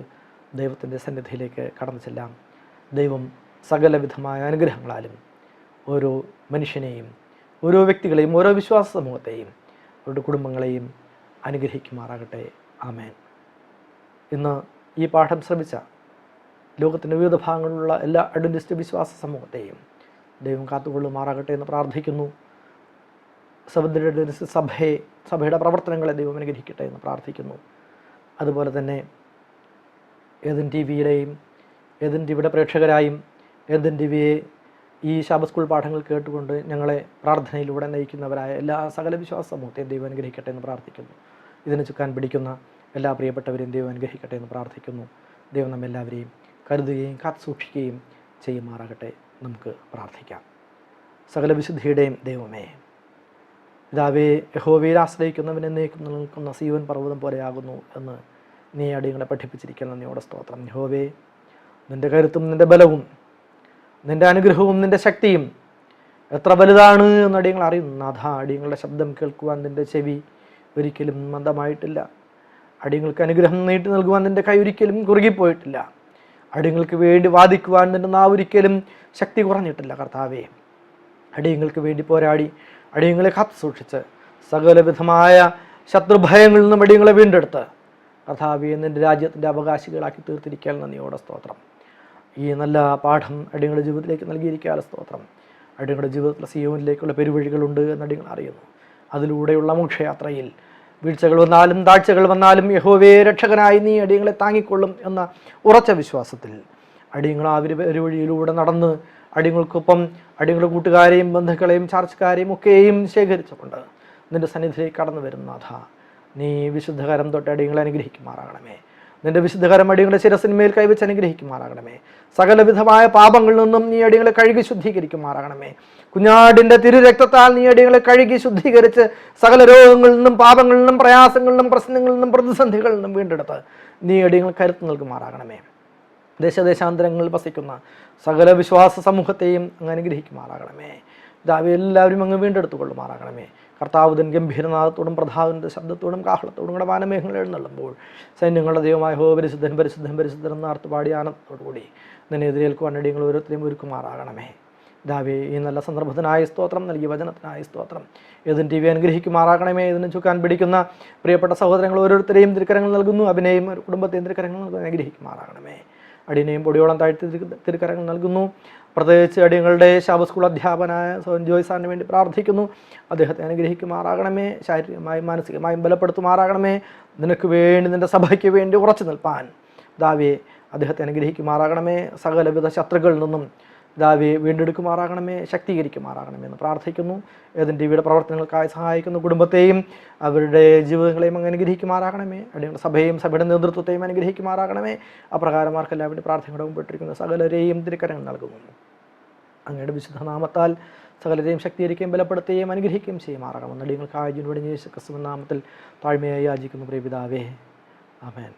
ദൈവത്തിൻ്റെ സന്നിധിയിലേക്ക് കടന്നു ചെല്ലാം. ദൈവം സകലവിധമായ അനുഗ്രഹങ്ങളാലും ഓരോ മനുഷ്യനെയും, ഓരോ വ്യക്തികളെയും, ഓരോ വിശ്വാസ സമൂഹത്തെയും, അവരുടെ കുടുംബങ്ങളെയും അനുഗ്രഹിക്കുമാറാകട്ടെ. ആമേൻ. ഇന്ന് ഈ പാഠം ശ്രമിച്ച ലോകത്തിൻ്റെ വിവിധ ഭാഗങ്ങളിലുള്ള എല്ലാ അഡ്വന്റിസ്റ്റ് വിശ്വാസ സമൂഹത്തെയും ദൈവം കാത്തുകൊള്ളുമാറാകട്ടെ എന്ന് പ്രാർത്ഥിക്കുന്നു. സെവൻത്-ഡേ അഡ്വന്റിസ്റ്റ് സഭയുടെ പ്രവർത്തനങ്ങളെ ദൈവം അനുഗ്രഹിക്കട്ടെ എന്ന് പ്രാർത്ഥിക്കുന്നു. അതുപോലെ തന്നെ ഏദൻ ടി വിയുടെ പ്രേക്ഷകരായും ഏദൻ ടി വിയെ ഈ ശാബത്ത് സ്കൂൾ പാഠങ്ങൾ കേട്ടുകൊണ്ട് ഞങ്ങളെ പ്രാർത്ഥനയിലൂടെ നയിക്കുന്നവരായ എല്ലാ സകല വിശ്വാസ സമൂഹത്തെയും ദൈവം അനുഗ്രഹിക്കട്ടെ എന്ന് പ്രാർത്ഥിക്കുന്നു. ഇതിന് ചുക്കാൻ പിടിക്കുന്ന എല്ലാ പ്രിയപ്പെട്ടവരെയും ദൈവം അനുഗ്രഹിക്കട്ടെ എന്ന് പ്രാർത്ഥിക്കുന്നു. ദൈവം നമ്മെല്ലാവരെയും കരുതുകയും കാത്തു സൂക്ഷിക്കുകയും ചെയ്യുമാറാകട്ടെ. നമുക്ക് പ്രാർത്ഥിക്കാം. സകല വിശുദ്ധിയുടെയും ദൈവമേ, പിതാവേ, യഹോവയിൽ ആശ്രയിക്കുന്നവൻ എന്നേക്കും നിൽക്കുന്ന സിയോൻ പർവ്വതം പോലെയാകുന്നു എന്ന് നീ അടിയങ്ങളെ പഠിപ്പിച്ചിരിക്കുന്ന നന്ദിയോടെ സ്തോത്രം. യഹോവേ, നിൻ്റെ കരുത്തും നിൻ്റെ ബലവും നിൻ്റെ അനുഗ്രഹവും നിൻ്റെ ശക്തിയും എത്ര വലുതാണ് എന്ന് അടിയങ്ങൾ അറിയുന്നു. നാഥ, അടിയങ്ങളുടെ ശബ്ദം കേൾക്കുവാൻ നിൻ്റെ ചെവി ഒരിക്കലും മന്ദമായിട്ടില്ല. അടിയങ്ങൾക്ക് അനുഗ്രഹം നീട്ടി നൽകുവാൻ നിൻ്റെ കൈ ഒരിക്കലും കുറുകിപ്പോയിട്ടില്ല. അടിയങ്ങൾക്ക് വേണ്ടി വാദിക്കുവാൻ നിന്റെ നാവ് ഒരിക്കലും ശക്തി കുറഞ്ഞിട്ടില്ല കർത്താവേ. അടിയങ്ങൾക്ക് വേണ്ടി പോരാടി അടിയങ്ങളെ കാത്തു സൂക്ഷിച്ച് സകലവിധമായ ശത്രുഭയങ്ങളിൽ നിന്നും അടിയങ്ങളെ വീണ്ടെടുത്ത് കർത്താവേ നിൻ്റെ രാജ്യത്തിൻ്റെ അവകാശികളാക്കി തീർത്തിരിക്കാൻ നന്ദിയോടെ സ്തോത്രം. ഈ നല്ല പാഠം അടിയങ്ങളുടെ ജീവിതത്തിലേക്ക് നൽകിയിരിക്കാനുള്ള സ്തോത്രം. അടിയങ്ങളുടെ ജീവിതത്തിലെ സിയോനിലേക്കുള്ള പെരുവഴികളുണ്ട് എന്ന് അടിയങ്ങൾ അറിയുന്നു. അതിലൂടെയുള്ള മോക്ഷയാത്രയിൽ വീഴ്ചകൾ വന്നാലും താഴ്ചകൾ വന്നാലും യഹോവേ രക്ഷകനായി നീ അടിയങ്ങളെ താങ്ങിക്കൊള്ളും എന്ന ഉറച്ച വിശ്വാസത്തിൽ അടിയങ്ങൾ ആ പെരുവഴിയിലൂടെ നടന്ന് അടിയങ്ങൾക്കൊപ്പം അടിയങ്ങളുടെ കൂട്ടുകാരെയും ബന്ധുക്കളെയും ചാർച്ചക്കാരെയും ഒക്കെയും ശേഖരിച്ചുകൊണ്ട് നിൻ്റെ സന്നിധിയിലേക്ക് കടന്നു വരുന്ന നാഥ, നീ വിശുദ്ധകരം തൊട്ട് അടിയങ്ങളെ അനുഗ്രഹിക്കുമാറാകണമേ. നിൻ്റെ വിശുദ്ധകരം അടിയങ്ങളുടെ ശിരസിന്മേൽ കൈവച്ച് അനുഗ്രഹിക്കുമാറാകണമേ. സകലവിധമായ പാപങ്ങളിൽ നിന്നും നീ അടിയങ്ങളെ കഴുകി ശുദ്ധീകരിക്കുമാറാകണമേ. കുഞ്ഞാടിൻ്റെ തിരുരക്തത്താൽ നീ അടിയങ്ങളെ കഴുകി ശുദ്ധീകരിച്ച് സകല രോഗങ്ങളിൽ നിന്നും പാപങ്ങളിൽ നിന്നും പ്രയാസങ്ങളിൽ നിന്നും പ്രശ്നങ്ങളിൽ നിന്നും പ്രതിസന്ധികളിൽ നിന്നും വീണ്ടെടുത്ത് നീ അടിയങ്ങൾ കരുത്ത് നൽകുമാറാകണമേ. ദേശദേശാന്തരങ്ങളിൽ വസിക്കുന്ന സകല വിശ്വാസ സമൂഹത്തെയും അങ്ങ് അനുഗ്രഹിക്കുമാറാകണമേ. ഇതാവെ എല്ലാവരും അങ്ങ് വീണ്ടെടുത്തുകൊള്ളുമാറാകണമേ. കർത്താവുതൻ ഗംഭീരനാഥത്തോടും പ്രധാവിൻ്റെ ശബ്ദത്തോടും കാഹളത്തോടും കൂടെ വാനമേഘങ്ങൾ എഴുന്നള്ളുമ്പോൾ സൈന്യങ്ങളുടെ ദൈവമായ ഹോ പരിശുദ്ധൻ പരിശുദ്ധൻ പരിശുദ്ധൻ എന്ന ആർത്തുപാടി ആനന്ദത്തോടുകൂടി നിന്നെ എതിരേൽക്കുവാൻ അടിയങ്ങൾ ഓരോരുത്തരെയും ഒരുക്കുമാറാകണമേ. ഇതാവേ ഈ നല്ല സന്ദർഭത്തിനായ സ്തോത്രം, നൽകിയ വചനത്തിനായ സ്തോത്രം. ഏതിന് ടി വി അനുഗ്രഹിക്കുമാറാകണമേ. ഇതിന് ചുക്കാൻ പിടിക്കുന്ന പ്രിയപ്പെട്ട സഹോദരങ്ങൾ ഓരോരുത്തരെയും തിരുക്കരങ്ങൾ നൽകുന്നു. അഭിനയും കുടുംബത്തെയും തിരുക്കരങ്ങൾ നൽകുന്നു. അനുഗ്രഹിക്കുമാറാകണമേ. അടിയനെയും പൊടിയോളം താഴ്ത്തി തിരുക്കരങ്ങൾ നൽകുന്നു. പ്രത്യേകിച്ച് അടിയങ്ങളുടെ ശാബ സ്കൂൾ അധ്യാപനായ ജോയ് സാറിന് വേണ്ടി പ്രാർത്ഥിക്കുന്നു. അദ്ദേഹത്തെ അനുഗ്രഹിക്കുമാറാകണമേ. ശാരീരികമായും മാനസികമായും ബലപ്പെടുത്തുമാറാകണമേ. നിനക്ക് വേണ്ടി നിൻ്റെ സഭയ്ക്ക് വേണ്ടി ഉറച്ചു നിൽപ്പാൻ ദാവേ അദ്ദേഹത്തെ അനുഗ്രഹിക്കുമാറാകണമേ. സകലവിധ ശത്രുക്കളിൽ നിന്നും ദാവേ വീണ്ടെടുക്കുമാറാകണമേ, ശക്തീകരിക്കുമാറാകണമേ എന്ന് പ്രാർത്ഥിക്കുന്നു. ഏതിൻ്റെ ടിവിയുടെ പ്രവർത്തനങ്ങൾക്കായി സഹായിക്കുന്ന കുടുംബത്തെയും അവരുടെ ജീവിതങ്ങളെയും അങ്ങ് അനുഗ്രഹിക്കുമാറാകണമേ. അടിയങ്ങളുടെ സഭയും സഭയുടെ നേതൃത്വത്തെയും അനുഗ്രഹിക്കുമാറാകണമേ. അപ്രകാരമാർക്കെല്ലാം വേണ്ടി പ്രാർത്ഥനയുടെ മുമ്പിട്ടിരിക്കുന്ന സകലരെയും തിരുക്കരങ്ങൾ നൽകുന്നു. അങ്ങയുടെ വിശുദ്ധ നാമത്താൽ സകലരെയും ശക്തീകരിക്കുകയും ബലപ്പെടുത്തുകയും അനുഗ്രഹിക്കുകയും ചെയ്യുമാറാകണം. അടിയങ്ങൾക്ക് ആയുധ യേശു ക്രിസ്തുവിൻ നാമത്തിൽ താഴ്മയായി യാചിക്കുന്നു പ്രിയ പിതാവേ. ആമേൻ.